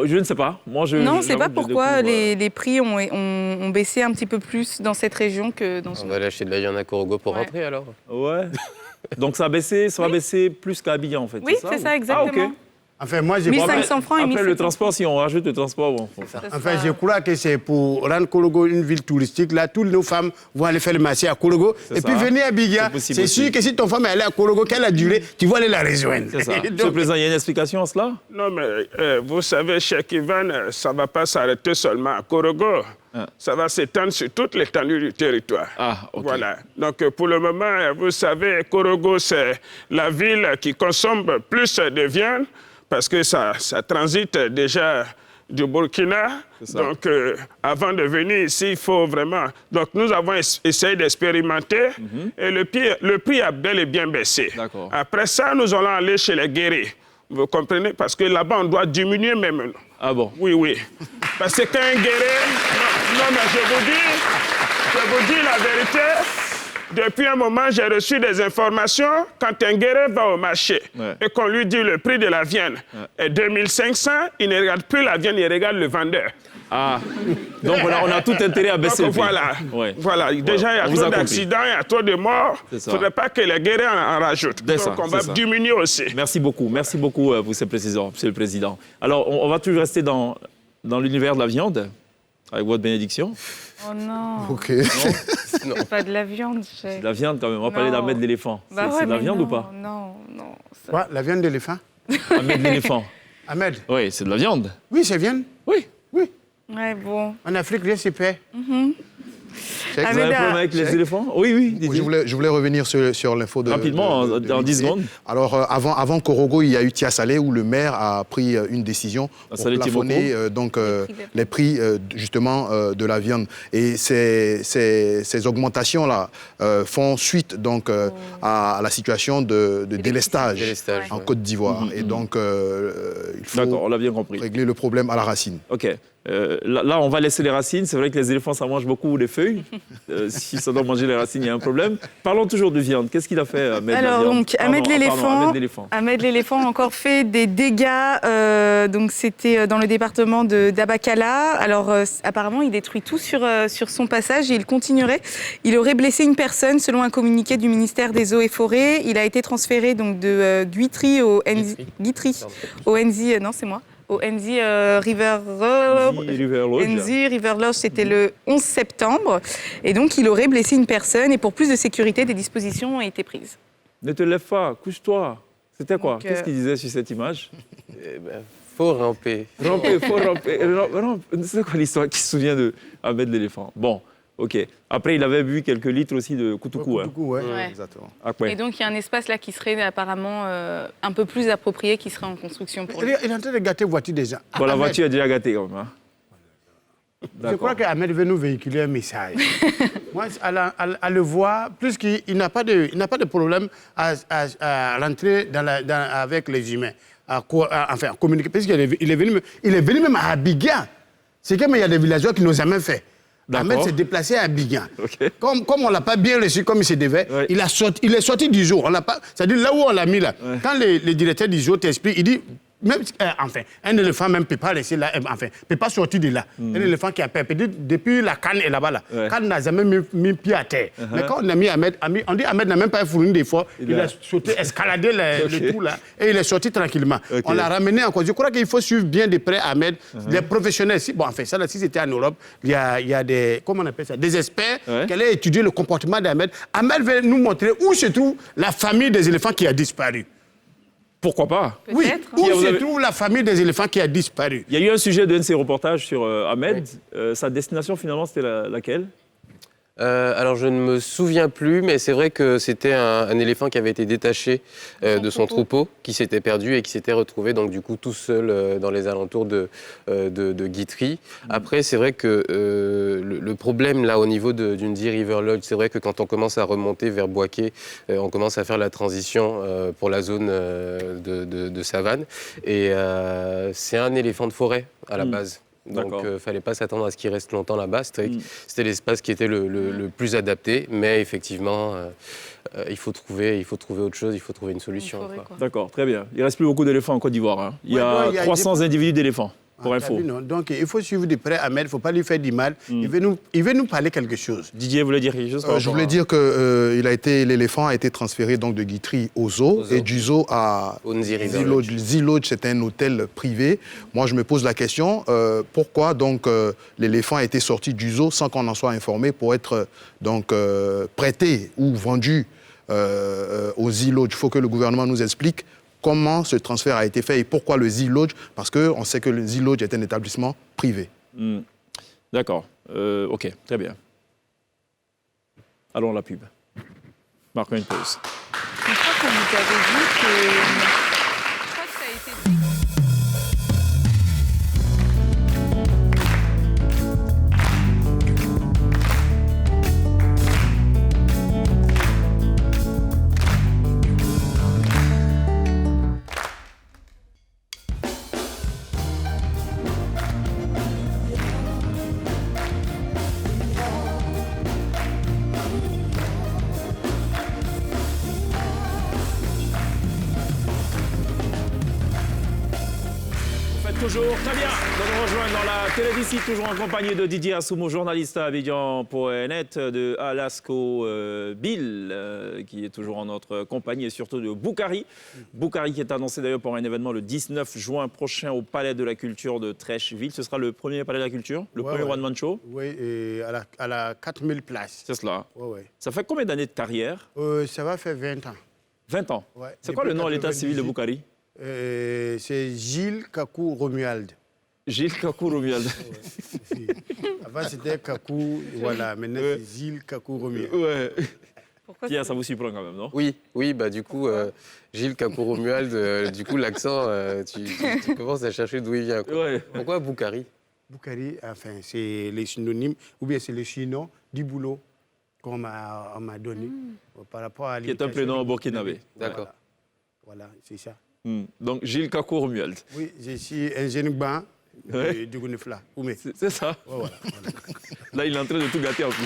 Je ne sais pas. Moi, Non, on ne sait j'avoue pas que je pourquoi découvre, les prix ont baissé un petit peu plus dans cette région que dans On une va aller acheter de la viande à Korogo pour Ouais. rentrer alors. Ouais. Donc ça a baissé, ça va baisser plus qu'à Abidjan en fait. Oui, c'est ça, exactement. Ah, ok. Enfin, moi, je 1500 francs et Après 1700 le transport, si on rajoute le transport, bon. Ça Enfin, sera- je crois que c'est pour rendre Korogo une ville touristique. Là, toutes nos femmes vont aller faire le marché à Korogo. C'est Et puis ça. venir à Biga. C'est possible C'est sûr aussi. que si ton femme est allée à Korogo, qu'elle a duré, tu vas aller la rejoindre. C'est ça. Donc, Monsieur le Président, il y a une explication à cela? Non, mais vous savez, Cheikh Ivan, ça ne va pas s'arrêter seulement à Korogo. Ah. Ça va s'étendre sur toute l'étendue du territoire. Ah, ok. Voilà. Donc, pour le moment, vous savez, Korogo, c'est la ville qui consomme plus de viande parce que ça transite déjà du Burkina. C'est ça. Donc, avant de venir ici, il faut vraiment... Donc, nous avons essayé d'expérimenter et le prix a bel et bien baissé. D'accord. Après ça, nous allons aller chez les guéris. Vous comprenez? Parce que là-bas, on doit diminuer même. Ah bon? Oui, oui. Parce que quand un guéret... Non, mais je vous dis la vérité. Depuis un moment, j'ai reçu des informations. Quand un guéret va au marché et qu'on lui dit le prix de la viande est 2500, il ne regarde plus la viande, il regarde le vendeur. Ah, donc on a tout intérêt à baisser le Donc prix. voilà, Ouais. voilà. Déjà, il y a on vous trop a compris. d'accidents, il y a trop de morts. Il ne C'est ça. faudrait pas que les guerriers en rajoutent. C'est Donc ça, on va c'est ça. diminuer aussi. Merci beaucoup pour ces précisions, Monsieur le Président. Alors, on va toujours rester dans l'univers de la viande, avec votre bénédiction. Oh non, Ok. c'est pas de la viande. De la viande quand même, on va parler Non. d'Ahmed l'éléphant. Bah C'est ouais, de la mais viande non, ou pas? Non, non. ça- Quoi, la viande d'éléphant? Ahmed l'éléphant. Ahmed? Oui, c'est de la viande. Oui, c'est viande. Oui. Oui. Ouais, bon. En Afrique, rien se paie. Vous avez un Ahmed, problème avec les éléphants? Oui, oui. Didier. Je voulais revenir sur l'info de... Rapidement, de en 10 l'INSEE. secondes. Alors, avant Korogo, il y a eu Tia Salé, où le maire a pris une décision pour Salé plafonner les prix justement de la viande. Et ces augmentations-là font suite donc, à la situation de délestage Délestage, en ouais. Côte d'Ivoire. Et donc, il faut D'accord, on l'a bien compris. régler le problème à la racine. OK. Là, on va laisser les racines. C'est vrai que les éléphants, ça mange beaucoup les feuilles. Si ça doit manger les racines, il y a un problème. Parlons toujours de viande. Qu'est-ce qu'il a fait, Ahmed Alors, donc, Ahmed l'éléphant. Ahmed l'éléphant. Ahmed l'éléphant a encore fait des dégâts. Donc, c'était dans le département d'Abakala. Alors, apparemment, il détruit tout sur son passage et il continuerait. Il aurait blessé une personne, selon un communiqué du ministère des Eaux et Forêts. Il a été transféré donc de Guitry au NZ River Lodge, c'était le 11 septembre. Et donc, il aurait blessé une personne. Et pour plus de sécurité, des dispositions ont été prises. Ne te lève pas, couche-toi. C'était quoi? Donc, Qu'est-ce qu'il disait sur cette image? Eh ben, faut ramper. Ramper, faut ramper. C'est quoi l'histoire qui se souvient de Ahmed l'éléphant? Bon, OK. Après, il avait bu quelques litres aussi de Koutoukou. Hein. Ouais. Ouais. Exactement. Ah, ouais. Et donc, il y a un espace là qui serait apparemment un peu plus approprié, qui serait en construction pour lui. Il est en train de gâter la voiture déjà. Bon, la Ahmed, voiture est déjà gâtée quand même. Hein. Je crois qu'Ahmed veut nous véhiculer un message. Moi, à le voir, plus qu'il n'a pas de problème à rentrer avec les humains, à communiquer. Parce qu'il est venu même à Abidjan. C'est comme il y a des villageois qui n'ont jamais fait. D'accord. Ahmed s'est déplacé à Abidjan. OK. Comme on ne l'a pas bien reçu comme il se devait, Ouais. il est sorti du jour. C'est-à-dire là où on l'a mis là. Ouais. Quand les directeurs du jour t'expliquent, il dit, même, un éléphant même ne peut pas rester là, peut pas sortir de là. Un éléphant qui a peur. Depuis la canne est là-bas. Là. Ouais. Canne n'a jamais mis pied à terre. Mais quand on a mis Ahmed, on dit Ahmed n'a même pas fourni d'efforts. Il a sauté, escaladé le tout là, et il est sorti tranquillement. Ok. On l'a ramené en cause. Je crois qu'il faut suivre bien de près Ahmed, les professionnels. Si c'était en Europe, il y a des, comment on appelle ça, des experts Ouais. qui allaient étudier le comportement d'Ahmed. Ahmed va nous montrer où se trouve la famille des éléphants qui a disparu. Pourquoi pas? Oui, Peut-être. où Vous se avez- trouve la famille des éléphants qui a disparu. Il y a eu un sujet d'un de ces reportages sur Ahmed. Sa destination, finalement, c'était laquelle? Alors je ne me souviens plus, mais c'est vrai que c'était un éléphant qui avait été détaché de son troupeau, qui s'était perdu et qui s'était retrouvé donc du coup tout seul dans les alentours de Guitry. Après c'est vrai que le problème là au niveau d'Undi River Lodge, c'est vrai que quand on commence à remonter vers Boaké, on commence à faire la transition pour la zone de savane et c'est un éléphant de forêt à la base. Donc, D'accord. il ne fallait pas s'attendre à ce qu'il reste longtemps là-bas. C'était l'espace qui était le plus adapté. Mais effectivement, il faut trouver autre chose, il faut trouver une solution. Une forêt, quoi. quoi. D'accord, très bien. Il ne reste plus beaucoup d'éléphants en Côte d'Ivoire. Hein. Il y Ouais, a non, il y a 300 individus d'éléphants, pour Ah, info. t'as vu, non? Donc il faut suivre de près Ahmed, il ne faut pas lui faire du mal. Il veut nous parler quelque chose. Didier voulait dire quelque chose par Je rapport voulais à- dire que l'éléphant a été transféré donc de Guitry au zoo, Au zoo. et du zoo à Au Nzi River Lodge. Nzi Lodge, c'est un hôtel privé. Moi, je me pose la question, pourquoi donc l'éléphant a été sorti du zoo sans qu'on en soit informé pour être donc prêté ou vendu au Nzi Lodge? Il faut que le gouvernement nous explique comment ce transfert a été fait et pourquoi le Nzi Lodge, parce qu'on sait que le Nzi Lodge est un établissement privé. D'accord. OK, très bien. Allons à la pub. Marquons une pause. Je crois qu'on vous avait dit que... Je crois que ça a été dit. toujours. Très bien. De nous rejoindre dans la télé d'ici, toujours en compagnie de Didier Assoumo, journaliste à Abidjan.net, de Alasco Bill, qui est toujours en notre compagnie, et surtout de Boukari. Boukari qui est annoncé d'ailleurs pour un événement le 19 juin prochain au Palais de la Culture de Trècheville. Ce sera le premier Palais de la Culture, le premier One Man Show. Oui, et à la 4000 places. C'est cela. Oui. Ça fait combien d'années de carrière? Ça va faire 20 ans. 20 ans. Ouais. C'est quoi le nom à l'état civil de Boukari? C'est Gilles Kakou Romuald. Gilles Kakou Romuald. Avant, c'était Kakou, voilà. Maintenant, c'est Gilles Kakou Romuald. Ouais. Pierre, ça vous surprend quand même, non? Oui, bah du coup, Gilles Kakou Romuald, du coup, l'accent, tu commences à chercher d'où il vient. Quoi. Ouais. Pourquoi Boukari? Boukari, enfin, c'est les synonymes, ou bien c'est le chino du boulot qu'on m'a donné par rapport à Qui est un prénom burkinabé. D'accord. Voilà, c'est ça. Donc, Gilles Kakou Romuald. Oui, je suis un jeune banc du Gounefla. C'est ça. Voilà. Là, il est en train de tout gâter en plus.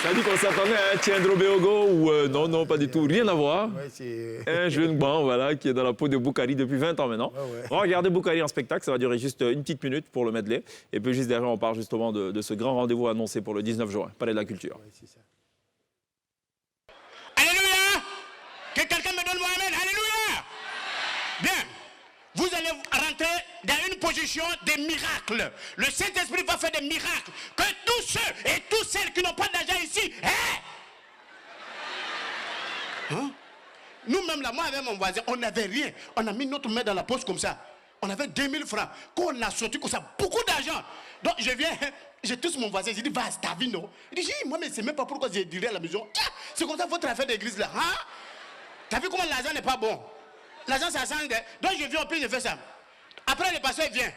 Ça dit qu'on s'attendait à un Tiendro Beogo ou non, pas du tout. Rien à voir. Ouais, un jeune banc, voilà, qui est dans la peau de Boukari depuis 20 ans maintenant. Regardez Boukari en spectacle, ça va durer juste une petite minute pour le medley. Et puis juste derrière, on parle justement de ce grand rendez-vous annoncé pour le 19 juin, Palais de la Culture. Ouais, c'est ça. Alléluia! Que quelqu'un me donne Mohamed. Alléluia! Bien. Vous allez rentrer dans une position de miracle. Le Saint-Esprit va faire des miracles. Que tous ceux et toutes celles qui n'ont pas d'argent ici, nous-mêmes là, moi avec mon voisin, on n'avait rien. On a mis notre main dans la poche comme ça. On avait 2000 francs. Quand on a sorti comme ça, beaucoup d'argent. Donc je viens, j'ai tous mon voisin, j'ai dit, va, t'as vu, non? Il dit, moi, mais c'est même pas pourquoi j'ai dit à la maison. C'est comme ça votre affaire d'église là. Hein? T'as vu comment l'argent n'est pas bon? L'argent, ça sent. Donc je viens au pays, je fais ça. Après, le pasteur vient.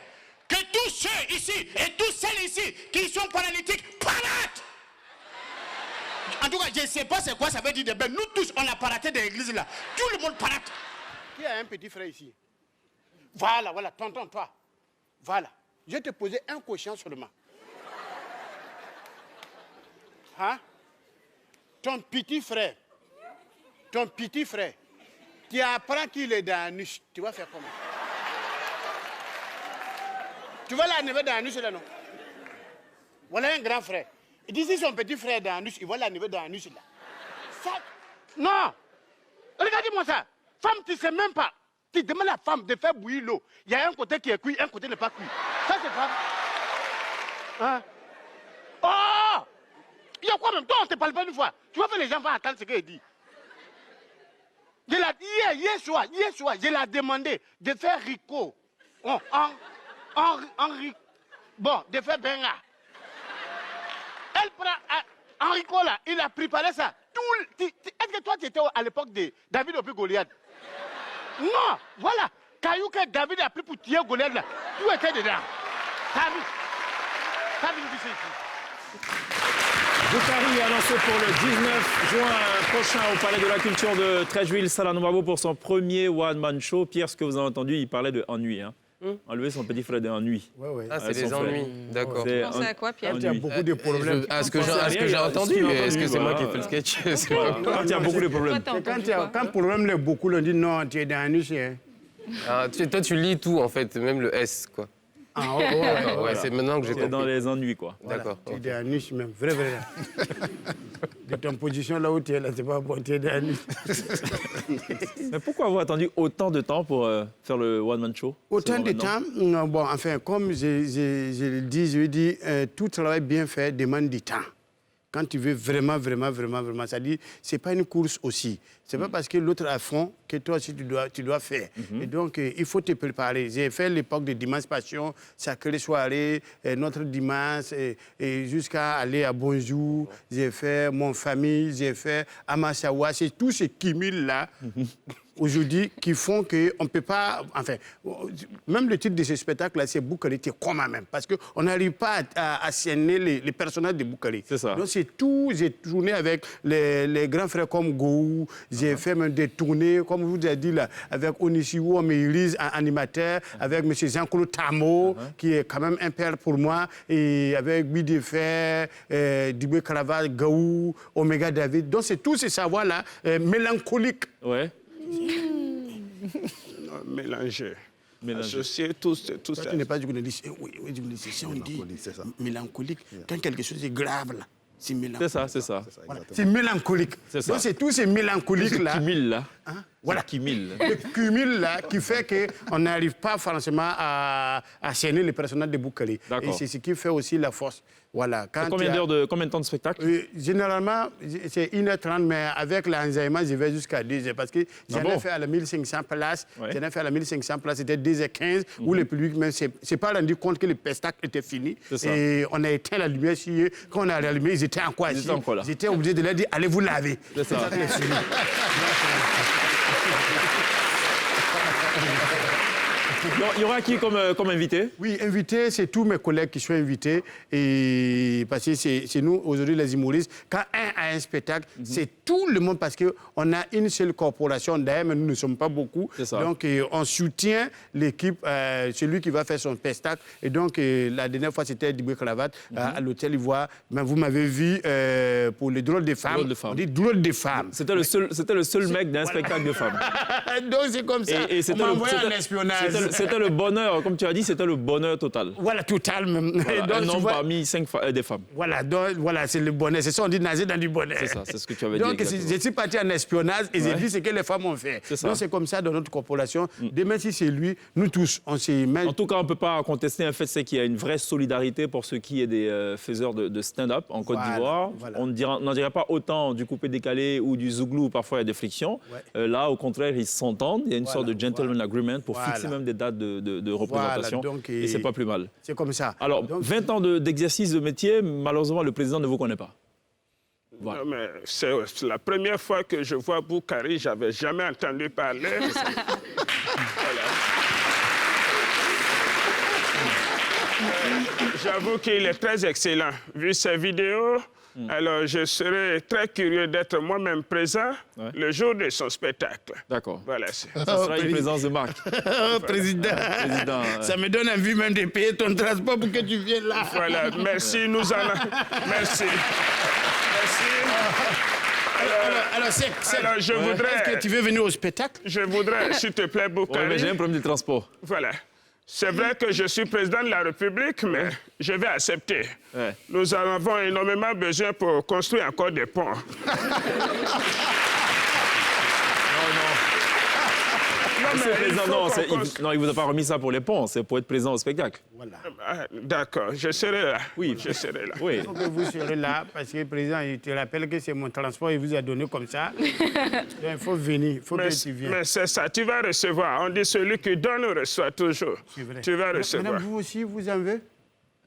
Que tous ceux ici et toutes celles ici qui sont paralytiques paratent. En tout cas, je ne sais pas c'est quoi ça veut dire de bien. Nous tous, on a paraté de l'église là. Tout le monde parate. Qui a un petit frère ici? Voilà, tonton, toi. Voilà. Je vais te poser un question seulement. Hein? Ton petit frère, tu apprends qu'il est dans l'anus. Tu vas faire comment? Tu vas l'enlever dans l'anus là, non? Voilà un grand frère. Il dit si son petit frère est dans l'anus, il va l'enlever dans l'anus là. Ça... Non! Regarde-moi ça. Femme, tu ne sais même pas. Tu demandes à la femme de faire bouillir l'eau. Il y a un côté qui est cuit, un côté n'est pas cuit. Ça, c'est pas. Hein? Oh! Il y a quoi même? Toi, on ne te parle pas une fois. Tu vas faire les gens vont attendre ce qu'il dit. Hier soir, je l'ai demandé de faire Rico. Bon, de faire Benga. Elle prend Enrico là, il a préparé ça. Est-ce que toi tu étais à l'époque de David au plus Goliath? Non, voilà. Caillou que David a pris pour tuer Goliath là, tout était dedans. T'as vu ici. Boukari est annoncé pour le 19 juin prochain au Palais de la Culture de Trècheville. Salah Nouabou pour son premier one-man show. Pierre, ce que vous avez entendu, il parlait d'ennui. Hein. Enlever son petit frère d'ennui. Ah, c'est des ennuis, d'accord. Vous pensez à quoi, Pierre? Il y a beaucoup de problèmes. Ce que j'ai entendu, est-ce que c'est moi qui ai fait le sketch? Quand il y a beaucoup de problèmes. Quand le problème est beaucoup, on dit non, tu es dans l'anus. Toi, tu lis tout, en fait, même le S, quoi. Ah, ouais, c'est maintenant que j'ai C'est compris. dans les ennuis, quoi. D'accord. Tu es dans l'anus même, vrai. De ton position là où tu es là, c'est pas bon, tu es dans l'anus. Mais pourquoi avoir attendu autant de temps pour faire le one-man show? Autant de temps, bon, enfin, comme je le dis, tout travail bien fait demande du temps. Quand tu veux vraiment, ça dit, c'est pas une course aussi. C'est pas parce que l'autre a fond que toi aussi tu dois faire. Et donc, il faut te préparer. J'ai fait l'époque de Dimanche Passion, Sacrée Soirée, notre dimanche, et jusqu'à aller à Bonjour. J'ai fait Mon Famille, j'ai fait Amasawa. C'est tous ces cumuls-là, aujourd'hui, qui font qu'on ne peut pas... Enfin, même le titre de ce spectacle-là, c'est Boukari, c'est comment même. Parce qu'on n'arrive pas à cerner les personnages de Boukari. C'est ça. Donc, c'est tout. J'ai tourné avec les grands frères comme Gou. J'ai fait même des tournées, comme vous avez dit, là, avec Onisiwo Omeiris, animateur, avec M. Jean-Claude Tamo, qui est quand même un père pour moi, et avec Bidi Fer, Dibé Caraval, Gaou, Omega David. Donc, c'est tous ces savoirs-là mélancoliques. Ouais. Mélanger. Mélanger. Associer tout Toi, ça. tu n'es pas journaliste. Oui, journaliste. Si on dit c'est ça. mélancolique, quand quelque chose est grave, là, c'est mélancolique. C'est ça, c'est ça. Voilà. C'est mélancolique. C'est ça. Donc, c'est tous ces mélancoliques-là. Cumul, là. Voilà. Cumul. Le cumul là qui fait qu'on n'arrive pas forcément à cerner les personnages de Boukari. Et D'accord. c'est ce qui fait aussi la force. Voilà. Quand Combien de temps de spectacle? Généralement, c'est 1h30, mais avec l'enzaïment, je vais jusqu'à 2h. Parce que j'en ai fait à la 1500 places. Ouais. J'en ai fait à la 1500 places, c'était 2h15, où le public, même, c'est pas rendu compte que le spectacle était fini. C'est ça. Et on a éteint la lumière sur eux. Quand on a rallumé, ils étaient encore assis. étaient encore là. J'étais obligé de leur dire, allez vous laver. C'est ça. que les filles. Donc, il y aura qui comme invité? Oui, invité, c'est tous mes collègues qui sont invités. Et parce que c'est nous, aujourd'hui, les humoristes. Quand un a un spectacle, c'est tout le monde parce qu'on a une seule corporation d'ailleurs, mais nous ne sommes pas beaucoup. C'est ça. Donc, on soutient l'équipe, celui qui va faire son spectacle. Et donc, la dernière fois, c'était Dibé Cravate à l'Hôtel Ivoire. Mais vous m'avez vu pour les drôles des femmes. Drôles de femmes. On dit drôles des femmes. C'était le seul mec d'un spectacle de femmes. Donc, c'est comme ça. Et on m'a envoyé en espionnage. C'était le bonheur, comme tu as dit, c'était le bonheur total. Voilà, total même. Voilà, Donc, un tu homme vois, parmi 5 des femmes. Voilà, donc, voilà, c'est le bonheur. C'est ça, on dit nager dans du bonheur. C'est ça, c'est ce que tu avais dit. Donc, exactement. je suis parti en espionnage et j'ai vu ce que les femmes ont fait. C'est ça. Donc, c'est comme ça dans notre corporation. Demain, si c'est lui, nous tous, on s'y met. En tout cas, on ne peut pas contester un fait, c'est qu'il y a une vraie solidarité pour ceux qui est des faiseurs de stand-up en Côte Voilà, d'Ivoire. voilà. On n'en dirait pas autant du coupé-décalé ou du zouglou, où parfois il y a des frictions. Ouais. Là, au contraire, ils s'entendent. Il y a une sorte de gentleman agreement pour Voilà. fixer même des dates de représentation. donc, et c'est pas plus mal. C'est comme ça. Alors, Donc, 20 ans d'exercice de métier, malheureusement, le président ne vous connaît pas. Voilà. Non, mais c'est la première fois que je vois Boukari, je n'avais jamais entendu parler. Voilà. J'avoue qu'il est très excellent. Vu ses vidéos, alors je serais très curieux d'être moi-même présent le jour de son spectacle. D'accord. Voilà. Ça sera une présence de marque. président, Président, ça me donne envie même de payer ton transport pour que tu viennes là. Voilà, merci, nous allons... Merci. Merci. Alors, je voudrais... Est-ce que tu veux venir au spectacle? Je voudrais, s'il te plaît, Ouais, Boukari... mais j'ai un problème de transport. Voilà. C'est vrai que je suis président de la République, mais je vais accepter. Ouais. Nous en avons énormément besoin pour construire encore des ponts. Monsieur le président, faut non, qu'on il ne vous a pas remis ça pour les ponts, c'est pour être présent au spectacle. Voilà. Ah, d'accord, je serai là. Oui. Je serai là. Oui. Il faut que vous serez là parce que le président, il te rappelle que c'est mon transport, il vous a donné comme ça. Donc, il faut venir, il faut que tu viennes. Mais c'est ça, tu vas recevoir. On dit celui qui donne reçoit toujours. C'est vrai. Tu vas recevoir. Madame, vous aussi, vous en venez?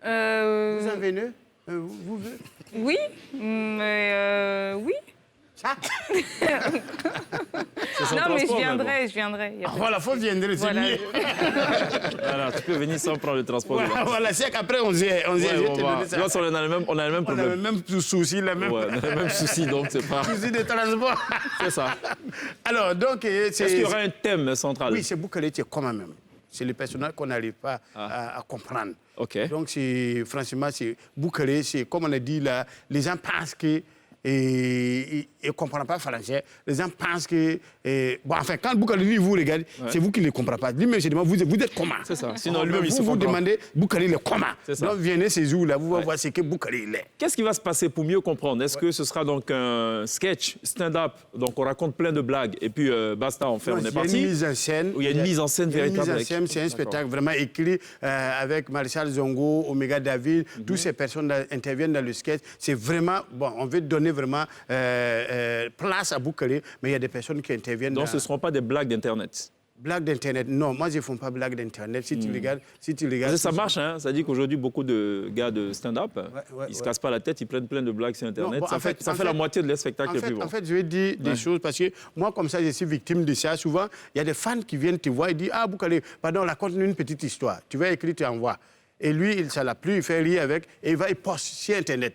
Vous en venez? Vous venez? Oui, mais oui. Ça? Non, mais je viendrai. y a Ah, pas voilà, faut viendre, c'est Voilà. mieux. Voilà, tu peux venir sans prendre le transport. Voilà, voilà, c'est qu'après, on s'est Ouais, je vais te donner ça. tu vois, on a le même On a le problème. même souci, le même Ouais, on a le même souci, donc c'est pas... souci de transport. C'est ça. Alors, donc, c'est... Est-ce qu'il y aura un thème central? Oui, c'est Boukari Tchekoma même. C'est le personnage qu'on n'arrive pas à comprendre. OK. Donc, franchement, c'est Boukari, c'est comme on a dit là, les gens pensent que... Et ne comprennent pas français. Les gens pensent que... bon, enfin, quand Boukari vous regarde, c'est vous qui ne le comprenez pas. Lui-même, je demande, vous êtes comment? C'est ça. Sinon, lui-même, il se vous comprend. demandez, Boukari, il est comment? C'est ça. Donc, venez ces jours-là, vous allez voir ce que Boukari il est. Qu'est-ce qui va se passer pour mieux comprendre? Est-ce que ce sera donc un sketch, stand-up, donc on raconte plein de blagues et puis basta, on est Il y a parti? une mise en scène. Où il y a une mise en scène Il y a une véritable. mise en scène, c'est un spectacle vraiment écrit avec Marshall Zongo, Omega David. Toutes ces personnes interviennent dans le sketch. C'est vraiment, bon, on veut donner vraiment place à Boukari, mais il y a des personnes qui interviennent. Donc ce ne seront pas des blagues d'Internet. Blagues d'Internet, non, moi je ne fais pas blagues d'Internet. Si tu regardes, Parce que ça marche, hein? Ça dit qu'aujourd'hui, beaucoup de gars de stand-up, ils ne se cassent pas la tête, ils prennent plein de blagues sur Internet. Non, bon, ça fait la moitié de leur spectacle le plus bon. En fait, je vais dire des choses parce que moi, comme ça, je suis victime de ça. Souvent, il y a des fans qui viennent te voir et disent « Ah, Boukari, pardon, raconte-nous une petite histoire. Tu vas écrire, tu envoies. » Et lui, ça l'a plu, il fait rire avec et il poste sur Internet.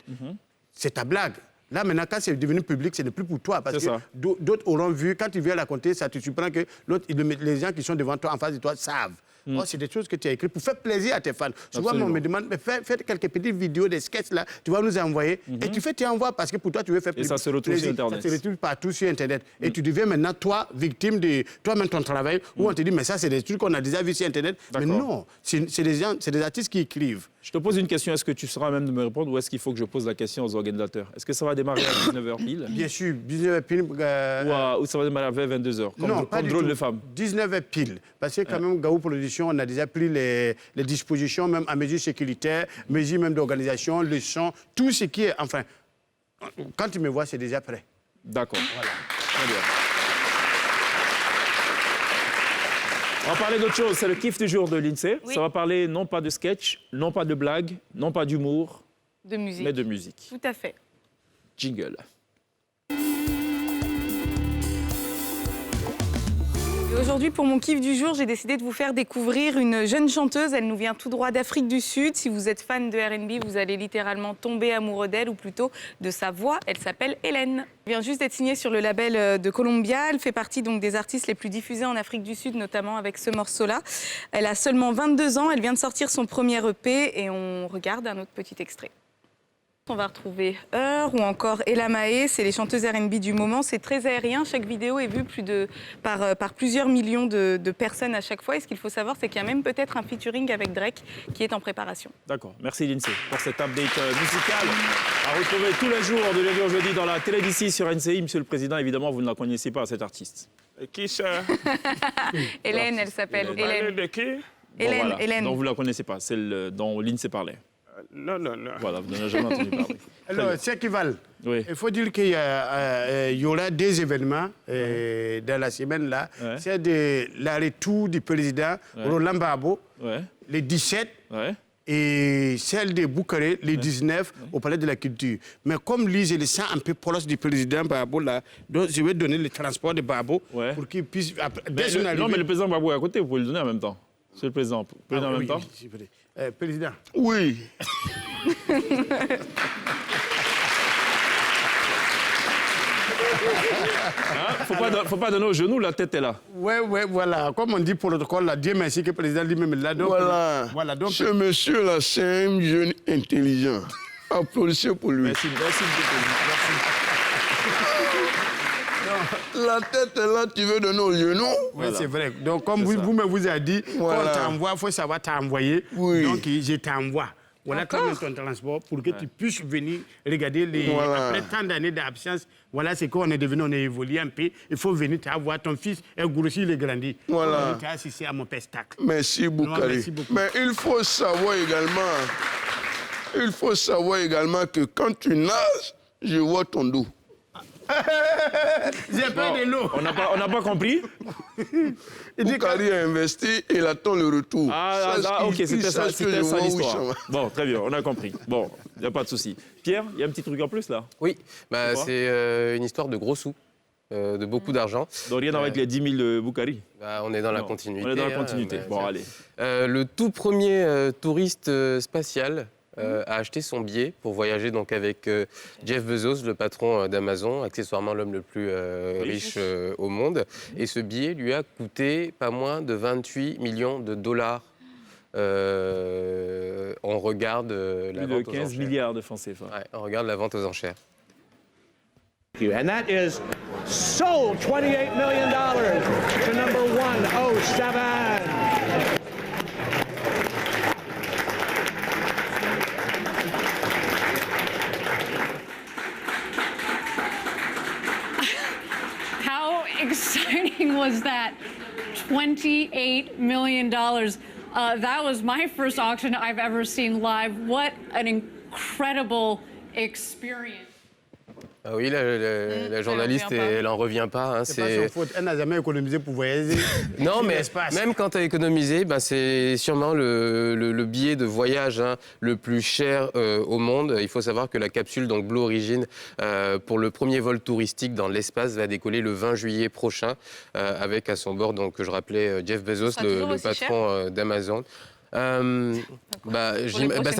C'est ta blague. Là, maintenant, quand c'est devenu public, ce n'est plus pour toi. Parce que d'autres auront vu, quand tu viens raconter, ça te surprend que les gens qui sont devant toi, en face de toi, savent. Oh, c'est des choses que tu as écrites pour faire plaisir à tes fans. Souvent, on me demande, mais fais quelques petites vidéos, des sketchs là, tu vas nous envoyer. Et tu envoies parce que pour toi, tu veux faire plaisir. Et ça se retrouve sur Internet. Ça se retrouve partout sur Internet. Et tu deviens maintenant, toi, victime de toi-même ton travail, où on te dit, mais ça, c'est des trucs qu'on a déjà vus sur Internet. Mais non, c'est des artistes qui écrivent. Je te pose une question, est-ce que tu seras à même de me répondre ou est-ce qu'il faut que je pose la question aux organisateurs? Est-ce que ça va démarrer à 19h pile? Bien sûr, 19h pile. Ou ça va démarrer à 22h, comme Drôle de femme? 19h pile. Parce que quand même, Gaou Production, on a déjà pris les dispositions, même à mesures sécuritaires, mesures même d'organisation, le son, tout ce qui est... Enfin, quand tu me vois, c'est déjà prêt. D'accord. Voilà. Très bien. On va parler d'autre chose, c'est le kiff du jour de l'INSEE. Oui. Ça va parler non pas de sketch, non pas de blague, non pas d'humour, De musique. mais de musique. Tout à fait. Jingle. Et aujourd'hui, pour mon kiff du jour, j'ai décidé de vous faire découvrir une jeune chanteuse. Elle nous vient tout droit d'Afrique du Sud. Si vous êtes fan de R&B, vous allez littéralement tomber amoureux d'elle, ou plutôt de sa voix. Elle s'appelle Hélène. Elle vient juste d'être signée sur le label de Columbia. Elle fait partie donc des artistes les plus diffusés en Afrique du Sud, notamment avec ce morceau-là. Elle a seulement 22 ans. Elle vient de sortir son premier EP et on regarde un autre petit extrait. On va retrouver Heur ou encore Ella Mae, c'est les chanteuses R&B du moment. C'est très aérien, chaque vidéo est vue par plusieurs millions de personnes à chaque fois. Et ce qu'il faut savoir, c'est qu'il y a même peut-être un featuring avec Drake qui est en préparation. D'accord, merci l'INSEE pour cette update musicale. À retrouver tous les jours, de lundi au jeudi, dans la télé d'ici sur NCI. Monsieur le Président, évidemment, vous ne la connaissez pas, cette artiste. Et qui ça? Hélène, elle s'appelle Hélène. De qui? Hélène, Voilà. Hélène. Donc vous ne la connaissez pas, celle dont l'INSEE parlait. Non, non, non. Voilà, vous n'en avez jamais entendu parler. Alors, c'est qui valent. Oui. Il faut dire qu'il y aura des événements dans la semaine là. Ouais. C'est le retour du président Roland Gbagbo, Ouais, le 17, ouais. et celle de Boukaré, le 19, au Palais de la Culture. Mais comme lui, je le sens un peu proche du président Gbagbo là, donc je vais donner le transport de Gbagbo pour qu'il puisse... Dès son arrivée- Non, mais le président Gbagbo est à côté, vous pouvez le donner en même temps. C'est le président. En même temps. s'il vous plaît. Président. Oui. Faut pas donner au genou, la tête est là. Ouais, voilà. Comme on dit protocole, là, Dieu merci que le président lui-même est là. Donc, Voilà. donc, Ce monsieur-là, c'est un jeune intelligent. Applaudissez pour lui. Merci, La tête est là, tu veux donner au genou? oui, c'est vrai. Donc, comme vous-même vous avez dit, Voilà. quand on t'envoie, il faut savoir t'envoyer. Oui. Donc, je t'envoie. Voilà comment ton transport pour que tu puisses venir regarder après tant d'années d'absence. Voilà ce qu'on est devenu, on est évolué un peu. Il faut venir t'avoir, ton fils est grossi, il est grandi. Voilà. Tu as assisté à mon spectacle. Merci Boukari. merci beaucoup. Mais il faut savoir également que quand tu nages, je vois ton dos. J'ai peur de l'eau. On n'a pas compris. Boukari a investi et il attend le retour. Ok, c'était ça l'histoire. Oui, Bon, très bien, on a compris. Bon, il n'y a pas de souci. Pierre, il y a un petit truc en plus là. Oui, C'est quoi c'est une histoire de gros sous, de beaucoup d'argent. Donc rien avec les 10 000 de Boukari. On est dans la Non, continuité. on est dans la continuité. Bon, allez. Le tout premier touriste spatial a acheté son billet pour voyager donc avec Jeff Bezos, le patron d'Amazon, accessoirement l'homme le plus riche au monde. Et ce billet lui a coûté pas moins de 28 millions de dollars. On regarde la Plus de vente aux 15 enchères. milliards de francs CFA. Ouais, on regarde la vente aux enchères. And that is sold $28 million to number 107. How exciting was that? $28 million. That was my first auction I've ever seen live. What an incredible experience. Ah oui, la journaliste, elle n'en revient pas. Hein, C'est pas son faute. Elle n'a jamais économisé pour voyager. Non, mais même quand tu as économisé, c'est sûrement le billet de voyage le plus cher au monde. Il faut savoir que la capsule donc Blue Origin, pour le premier vol touristique dans l'espace, va décoller le 20 juillet prochain, avec à son bord, donc, je rappelais, Jeff Bezos, le patron d'Amazon. Ça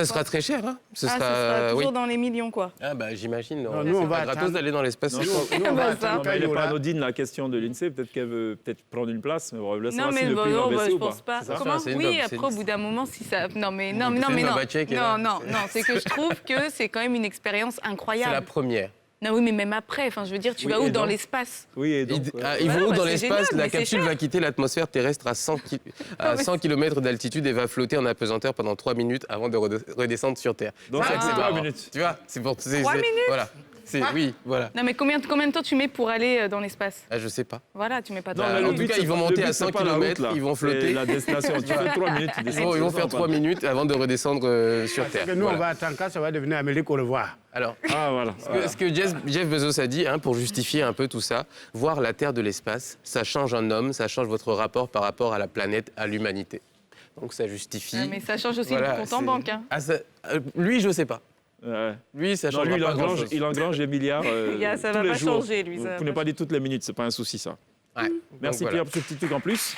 sera très cher. Hein. Ce sera toujours dans les millions, quoi. J'imagine. Non, nous, on va gratos d'aller dans l'espace. Elle n'est pas anodine, la question de l'INSEE. Peut-être qu'elle veut prendre une place, mais on va savoir si le prix va baisser ou pas. Je pense pas. Comment ? Oui, après, au bout d'un moment, si ça... Non, c'est que je trouve que c'est quand même une expérience incroyable. C'est la première. Non, oui, mais même après, enfin, je veux dire, tu vas où dans l'espace ? Oui, et donc, ils vont où dans l'espace ? La capsule va quitter l'atmosphère terrestre à 100 km d'altitude et va flotter en apesanteur pendant 3 minutes avant de redescendre sur Terre. Donc, c'est 3 minutes. Tu vois, c'est pour... 3 minutes ? Voilà. Oui, voilà. Non, mais combien de temps tu mets pour aller dans l'espace ? Je sais pas. Voilà, tu mets pas de temps. En tout cas, ils vont monter à 100 km, ils vont flotter. La destination, tu fais 3 minutes. Ils vont faire 3 minutes avant de redescendre sur Terre. Nous, on va attendre quand ça va devenir Amérique au revoir. Alors, voilà. Ce que Jeff Bezos a dit, pour justifier un peu tout ça, voir la Terre de l'espace, ça change un homme, ça change votre rapport par rapport à la planète, à l'humanité. Donc ça justifie... mais ça change aussi le compte en banque. Hein. Lui, je sais pas. Lui, ça change pas grand-chose. Il engrange des milliards ça tous va les pas jours. Changer, lui. Vous ne pas dire toutes les minutes, c'est pas un souci, ça. Ouais. Merci Pierre pour ce petit truc en plus.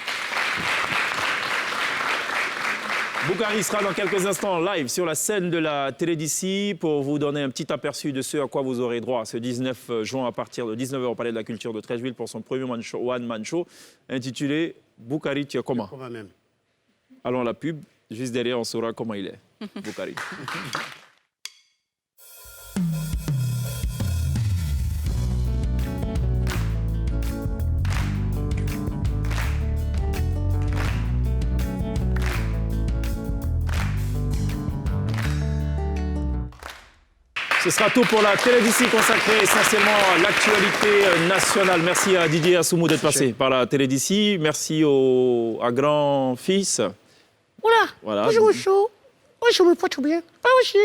Boukari sera dans quelques instants live sur la scène de la télé d'ici pour vous donner un petit aperçu de ce à quoi vous aurez droit ce 19 juin à partir de 19h au Palais de la Culture de Treichville pour son premier one-man show intitulé Boukari, tu es comment ? Même. Allons à la pub, juste derrière on saura comment il est. Boukari. Ce sera tout pour la télé d'ici consacrée essentiellement à l'actualité nationale. Merci à Didier Assoumou d'être passé par la télé d'ici. Merci à grand-fils. Voilà. Bonjour, chaud. Oh, je me porte bien. Ah, aussi,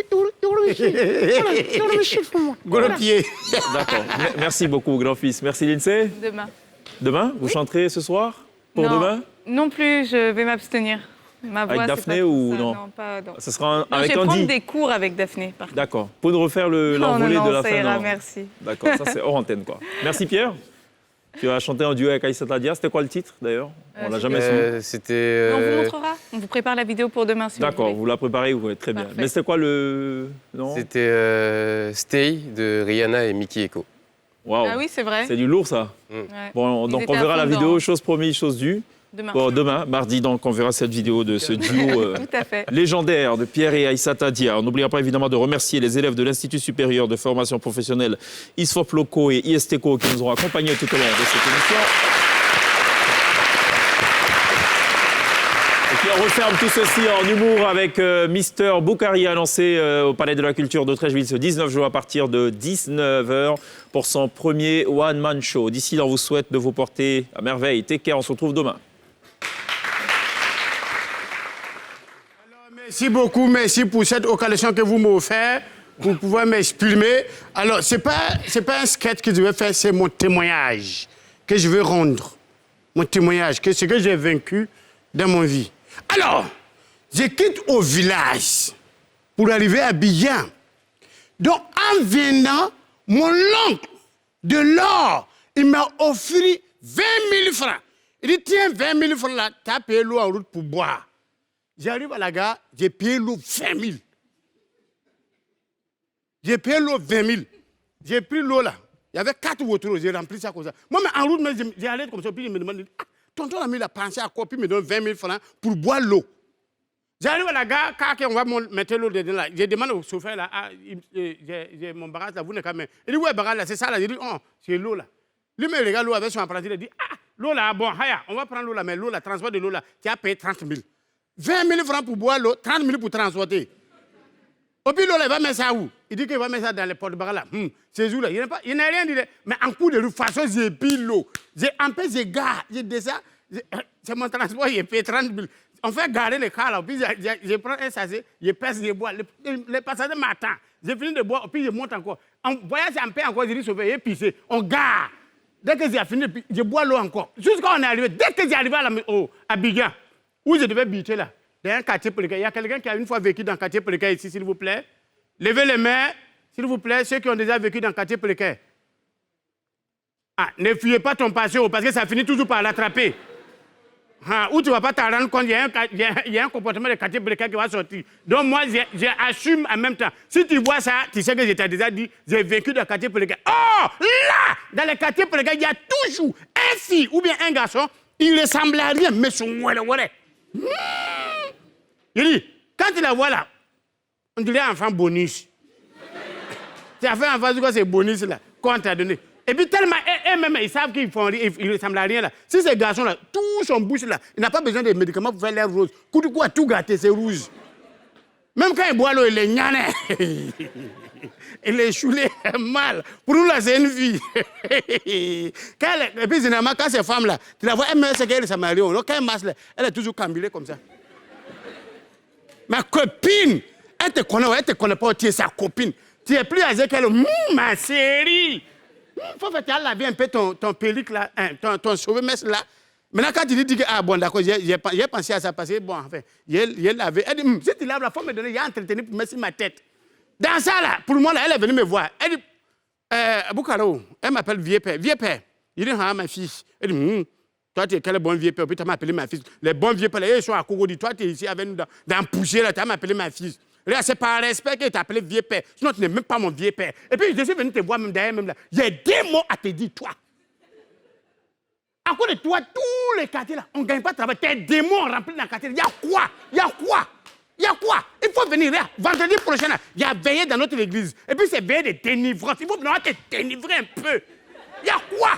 Gros pied. D'accord. Merci beaucoup, grand-fils. Merci, Lindsay. Demain. Demain, vous chanterez ce soir ? Pour demain ? Non plus, je vais m'abstenir. Ma voix, avec Daphné ou non ? Pas, non. Ça sera avec je vais Andy. prendre des cours avec Daphné. D'accord. Pour nous refaire l'envolée de la fin. Ça ira, merci. D'accord, ça c'est hors antenne, quoi. Merci Pierre. Tu as chanté en duo avec Aïssata Dia. C'était quoi le titre d'ailleurs ? On l'a jamais su. C'était. On vous montrera. On vous prépare la vidéo pour demain. Si D'accord, vous la préparez, oui, très bien. Parfait. Mais c'était quoi le nom ? C'était Stay de Rihanna et Miki Eko. Waouh. Ah oui, c'est vrai. C'est du lourd ça. Ouais. Bon, donc on verra la vidéo, chose promise, chose due. Demain. Bon, demain, mardi, donc on verra cette vidéo de ce duo Tout à fait. légendaire de Pierre et Aïssata Dia. On n'oubliera pas évidemment de remercier les élèves de l'Institut supérieur de formation professionnelle ISFOP Loco et ISTECO qui nous ont accompagnés tout au long de cette émission. Et puis on referme tout ceci en humour avec Mister Boukari annoncé au Palais de la Culture de Treichville ce 19 juin à partir de 19h pour son premier one-man show. D'ici là, on vous souhaite de vous porter à merveille. Take care, on se retrouve demain. Merci beaucoup, merci pour cette occasion que vous m'avez offerte pour pouvoir m'exprimer. Alors, c'est pas un sketch que je vais faire, c'est mon témoignage que je veux rendre. Mon témoignage, que ce que j'ai vaincu dans mon vie. Alors, je quitte au village pour arriver à Abidjan. Donc, en venant, mon oncle de l'or, il m'a offert 20 000 francs. Il dit, tiens, 20 000 francs là, tu as payé l'eau en route pour boire. J'arrive à la gare, j'ai payé l'eau 20 000. J'ai payé l'eau 20 000. J'ai pris l'eau là. Il y avait 4 voitures, j'ai rempli ça comme ça. Moi, mais en route, j'ai allé comme ça, puis il me demande, tonton a mis la pensée à quoi, puis il me donne 20 000 francs pour boire l'eau. J'arrive à la gare, quand on va mettre l'eau dedans là, je demande au chauffeur là, j'ai mon bagage là, vous n'avez qu'à mettre. Il dit, ouais, bagage là, c'est ça là. Je dis, oh, c'est l'eau là. Lui, me regarde l'eau avec son apprenti, il dit, l'eau là, bon, on va prendre l'eau là, mais l'eau là, transport de l'eau là, tu as payé 30 000. 20 000 francs pour boire l'eau, 30 000 pour transporter. Et puis l'eau là, il va mettre ça où? Il dit qu'il va mettre ça dans les porte-bagages là. Ces jours là, il n'a rien dit. Mais en cours de toute façon, j'ai pris l'eau. En fait, j'ai garé, j'ai descendu. C'est mon transport, il paye 30 000. On fait garer les cars là, puis je prends un sachet, je pèse, je bois. Les passagers m'attendent. J'ai fini de boire, puis je monte encore. En voyage, en paix encore, je dis, sauver, et puis on gare. Dès que j'ai fini, je bois l'eau encore. Jusqu'à on est arrivé, dès que j'ai arrivé à Abidjan, où je devais biter là, dans un quartier précaire. Il y a quelqu'un qui a une fois vécu dans un quartier précaire ici, s'il vous plaît. Levez les mains, s'il vous plaît, ceux qui ont déjà vécu dans un quartier précaire. Ne fuyez pas ton passé, parce que ça finit toujours par l'attraper. Où tu ne vas pas t'en rendre compte, il y a un comportement de quartier précaire qui va sortir. Donc moi, j'assume en même temps. Si tu vois ça, tu sais que je t'ai déjà dit, j'ai vécu dans le quartier précaire. Oh, là, dans le quartier précaire, il y a toujours un fille ou bien un garçon, il ne ressemble à rien, mais son ouais. Il dit, quand tu la vois là, on dirait enfant bonus. Tu as fait enfant, c'est quoi ces bonus là qu'on t'a donné? Et puis tellement, eux-mêmes, ils savent qu'ils ne ressemblent à rien là. Si ces garçons-là, tout son bouche là, il n'a pas besoin de médicaments pour faire l'air rose. Coup de coup, à tout gâter, c'est rouge. Même quand il boit l'eau, il est gnané. Il est choulé mal. Pour nous là, c'est une fille. Et puis généralement, quand ces femmes-là, tu la vois, elle c'est qu'elle ressemble à rien. Quand elle masse là, elle est toujours cambilée comme ça. Ma copine, elle te connaît pas, tu es sa copine. Tu es plus âgée qu'elle. Ma chérie. Il faut faire laver un peu ton pellicle là, ton cheveu-messe là. Maintenant, quand tu dis que, ah bon, d'accord, j'ai pensé à ça, parce que, bon, enfin, j'ai lavé. Elle dit, si tu laves la forme, il y a entretenu pour mettre sur ma tête. Dans ça, là, pour moi, là, elle est venue me voir. Elle dit, Boukaro, elle m'appelle vieux père. Vieux père. Il dit, ah, ma fille. Elle dit, toi, tu es quel bon vieux père, puis tu m'as appelé ma fille. Les bons vieux pères, ils sont à Cogodi. Toi, tu es ici avec nous dans le poussière, là, tu m'as appelé ma fille. C'est par respect qu'il t'a appelé vieux père. Sinon, tu n'es même pas mon vieux père. Et puis, je suis venu te voir même derrière, même là. J'ai des mots à te dire, toi. À cause de toi, tous les quartiers là, on ne gagne pas de travail. Tes démons remplis dans le quartier. Il y a quoi? Il faut venir là. Vendredi prochain, il y a veillé dans notre église. Et puis, c'est veillé de dénivrance. Il faut venir te délivrer un peu. Il y a quoi?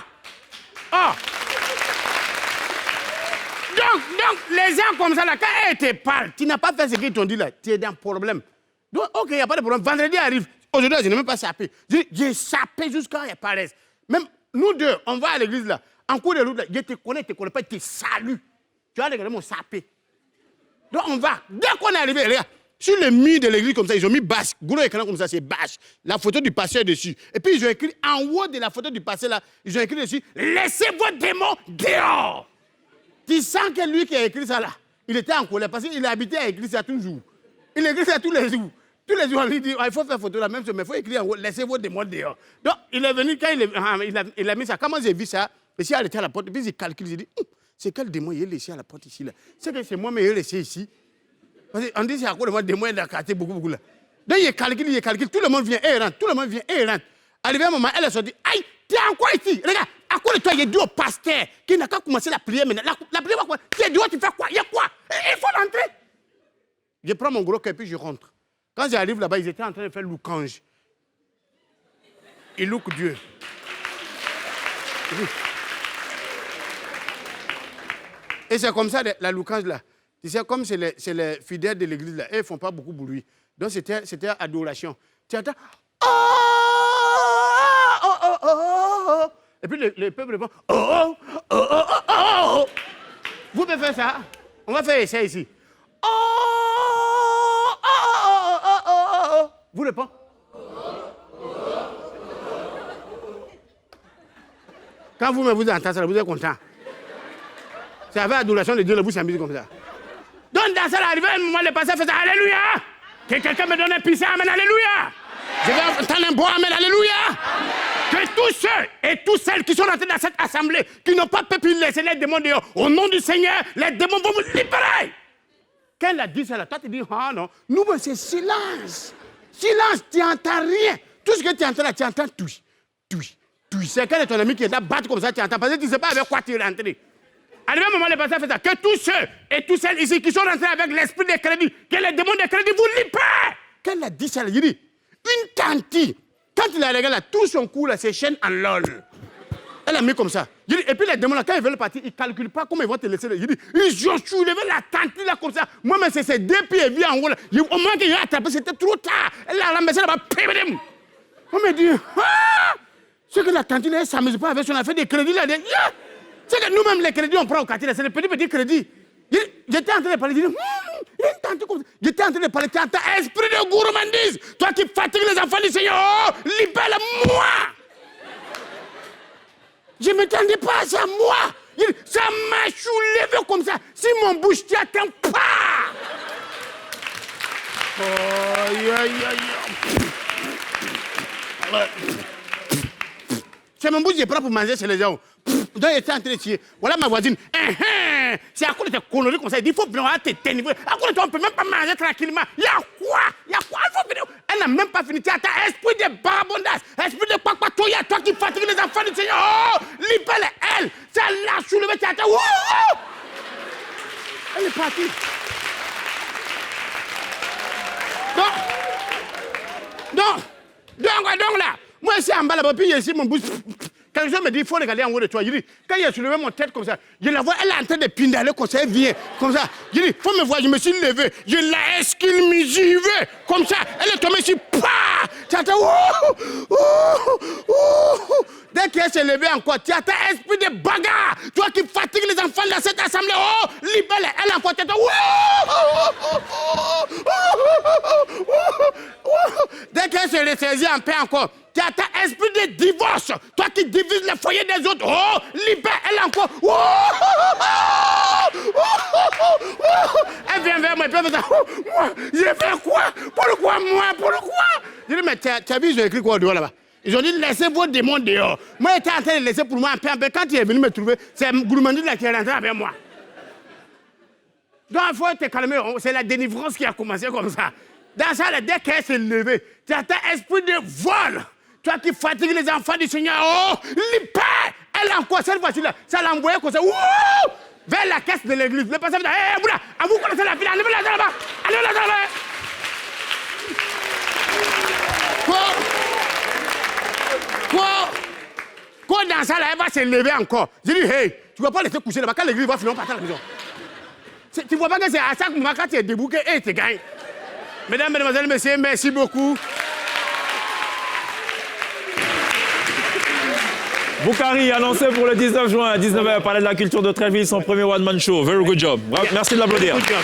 Oh. Donc, les gens comme ça, là, quand ils te parlent, tu n'as pas fait ce qu'ils t'ont dit là, tu es dans un problème. Donc, ok, il n'y a pas de problème. Vendredi arrive. Aujourd'hui, je n'ai même pas sapé. J'ai sapé jusqu'à il paraisse. Même nous deux, on va à l'église là. En cours de route, là, je te connais pas, je te salue. Tu vas regarder mon sapé. Donc, on va. Dès qu'on est arrivé, regarde, sur le mur de l'église comme ça, ils ont mis bâche. Gros écran comme ça, c'est bâche. La photo du pasteur dessus. Et puis, ils ont écrit en haut de la photo du pasteur là, ils ont écrit dessus, laissez vos démons dehors. Tu sens que lui qui a écrit ça là, il était en colère parce qu'il a habité à écrire ça toujours. Il écrit ça tous les jours. Tous les jours, on lui dit, il faut faire photo la même chose, mais il faut écrire en haut, laissez vos démons dehors. Donc, il est venu, quand il a mis ça, comment j'ai vu ça? Et si elle était à la porte, puis il calcule, il dit, c'est quel démon il est laissé à la porte ici là? C'est que c'est moi, mais il est laissé ici. Parce qu'on dit, c'est à cause de moi, démon, il a quartier beaucoup là. Donc, il calcule, tout le monde vient et rentre, Arrivé à un moment, elle a sorti, aïe, tu es encore ici, regarde, à quoi de toi, il est dû au pasteur, qui n'a qu'à commencer la prière maintenant. La prière va quoi? Tu es dehors, tu fais quoi? Il y a quoi? Il faut rentrer. Je prends mon gros cœur, puis je rentre. Quand j'arrive là-bas, ils étaient en train de faire loucange. Ils louquent Dieu. Et c'est comme ça, la loucange là. Tu sais, comme c'est les fidèles de l'église là, ils ne font pas beaucoup de bruit. Donc c'était adoration. Tu entends, oh. Et puis le peuple répond, oh. Vous pouvez faire ça? On va faire ça ici. Vous répondez? Quand vous entendez ça, vous êtes content. C'est avec l'adoration de Dieu, vous s'amusez comme ça. Donc, dans ça, arrivé, un moment, le pasteur fait ça, alléluia. Que quelqu'un me donne un puissant, amen, alléluia. Je vais entendre un bon amen, alléluia. Que tous ceux et toutes celles qui sont rentrés dans cette assemblée, qui n'ont pas pu laisser les démons dehors, au nom du Seigneur, les démons vont vous libérer. Quand elle a dit ça, là, toi, tu dis, ah non, nous, c'est silence. Silence, tu n'entends rien. Tout ce que tu entends là, tu entends tout. C'est quand ton ami qui est là, battre comme ça, tu entends. Parce que tu ne sais pas avec quoi tu es rentré. À un moment, le pasteur fait ça. Que tous ceux et toutes celles ici qui sont rentrés avec l'esprit de crédit, que les démons de crédit vous libèrent. Quand elle a dit ça, il dit, une tantine, quand il a regardé là, tout son cou, là, c'est chaîne en lol. Elle a mis comme ça. Il dit, et puis les démons, là, quand ils veulent partir, ils ne calculent pas comment ils vont te laisser. Il dit, ils ont soulevé la tantine là comme ça. Moi, mais c'est ces deux pieds vieux en haut là. Au moment qu'il a attrapé, c'était trop tard. Elle a ramassé là-bas, on me dit, c'est que la tantine, elle ne s'amuse pas avec son affaire de crédit là. C'est que nous-mêmes, les crédits, on prend au quartier, c'est les petits crédits. J'étais en train de parler, j'étais en train de parler, tu entends, esprit de gourmandise, toi qui fatigues les enfants du Seigneur, libère-moi. Je ne m'attendais pas à ça, moi. Ça m'a soulevé comme ça. Si mon bouche t'y attend pas. C'est mon bouche qui est prêt pour manger chez les gens. Donc, il était en train de tirer. Voilà ma voisine. C'est à cause de tes conneries comme ça. Il dit, il faut venir à tes niveaux. À cause de toi, on ne peut même pas manger tranquillement. Il y a quoi? Il y a quoi? Il faut venir. Elle n'a même pas fini. Tu as esprit de barabondage, esprit de papatoya, toi qui fatigue les enfants du Seigneur. Oh, libère elle. Ça l'a soulevé. Tu as été. Elle est partie. Donc là, moi, c'est en bas là-bas, puis ici, mon bouche. Quand je me dis, il faut regarder en haut de toi, je dis, quand il a soulevé mon tête comme ça, je la vois, elle est en train de pindaler comme ça, elle vient, comme ça. Je dis, il faut me voir, je me suis levé, je l'ai esquilmigivé, comme ça, elle est tombée ici, pah! Dès qu'elle s'est levée encore, tu as un esprit de bagarre, toi qui fatigues les enfants de cette assemblée, oh, libère elle encore, tu dès qu'elle se ressaisit en paix encore, tu as un esprit de divorce, toi qui divises le foyer des autres, oh, libère elle encore, elle vient vers moi, puis elle fait ça, moi, j'ai fait quoi? Pourquoi moi? Je dis, mais tu as vu, ils ont écrit quoi dehors là-bas? Ils ont dit, laissez vos démons dehors. Moi, j'étais en train de laisser pour moi en paix. Quand il est venu me trouver, c'est Gourmandi qui est rentré avec moi. Donc, il faut te calmer. C'est la délivrance qui a commencé comme ça. Dans ça, dès qu'elle s'est levée, tu as un esprit de vol. Toi qui fatigues les enfants du Seigneur. Oh, libère! Elle a encore cette fois-ci là. Ça l'a envoyé comme ça. Ouh! Vers la caisse de l'église. Le pasteur dit, hé, vous là, vous connaissez la fille, allez-la là-bas. Allez-la là-bas. Quoi dans ça là, elle va se lever encore. Je dis, hey, tu ne vas pas laisser coucher là-bas. Quand l'église va finir, on part à la maison. Tu ne vois pas que c'est à chaque moment quand tu es debout que tu gagnes. Mesdames, mesdemoiselles, messieurs, merci beaucoup. Boukari annoncé pour le 19 juin à 19h, Palais de la Culture de Tréville, son premier one-man show. Very good job. Merci de l'applaudir. Good job.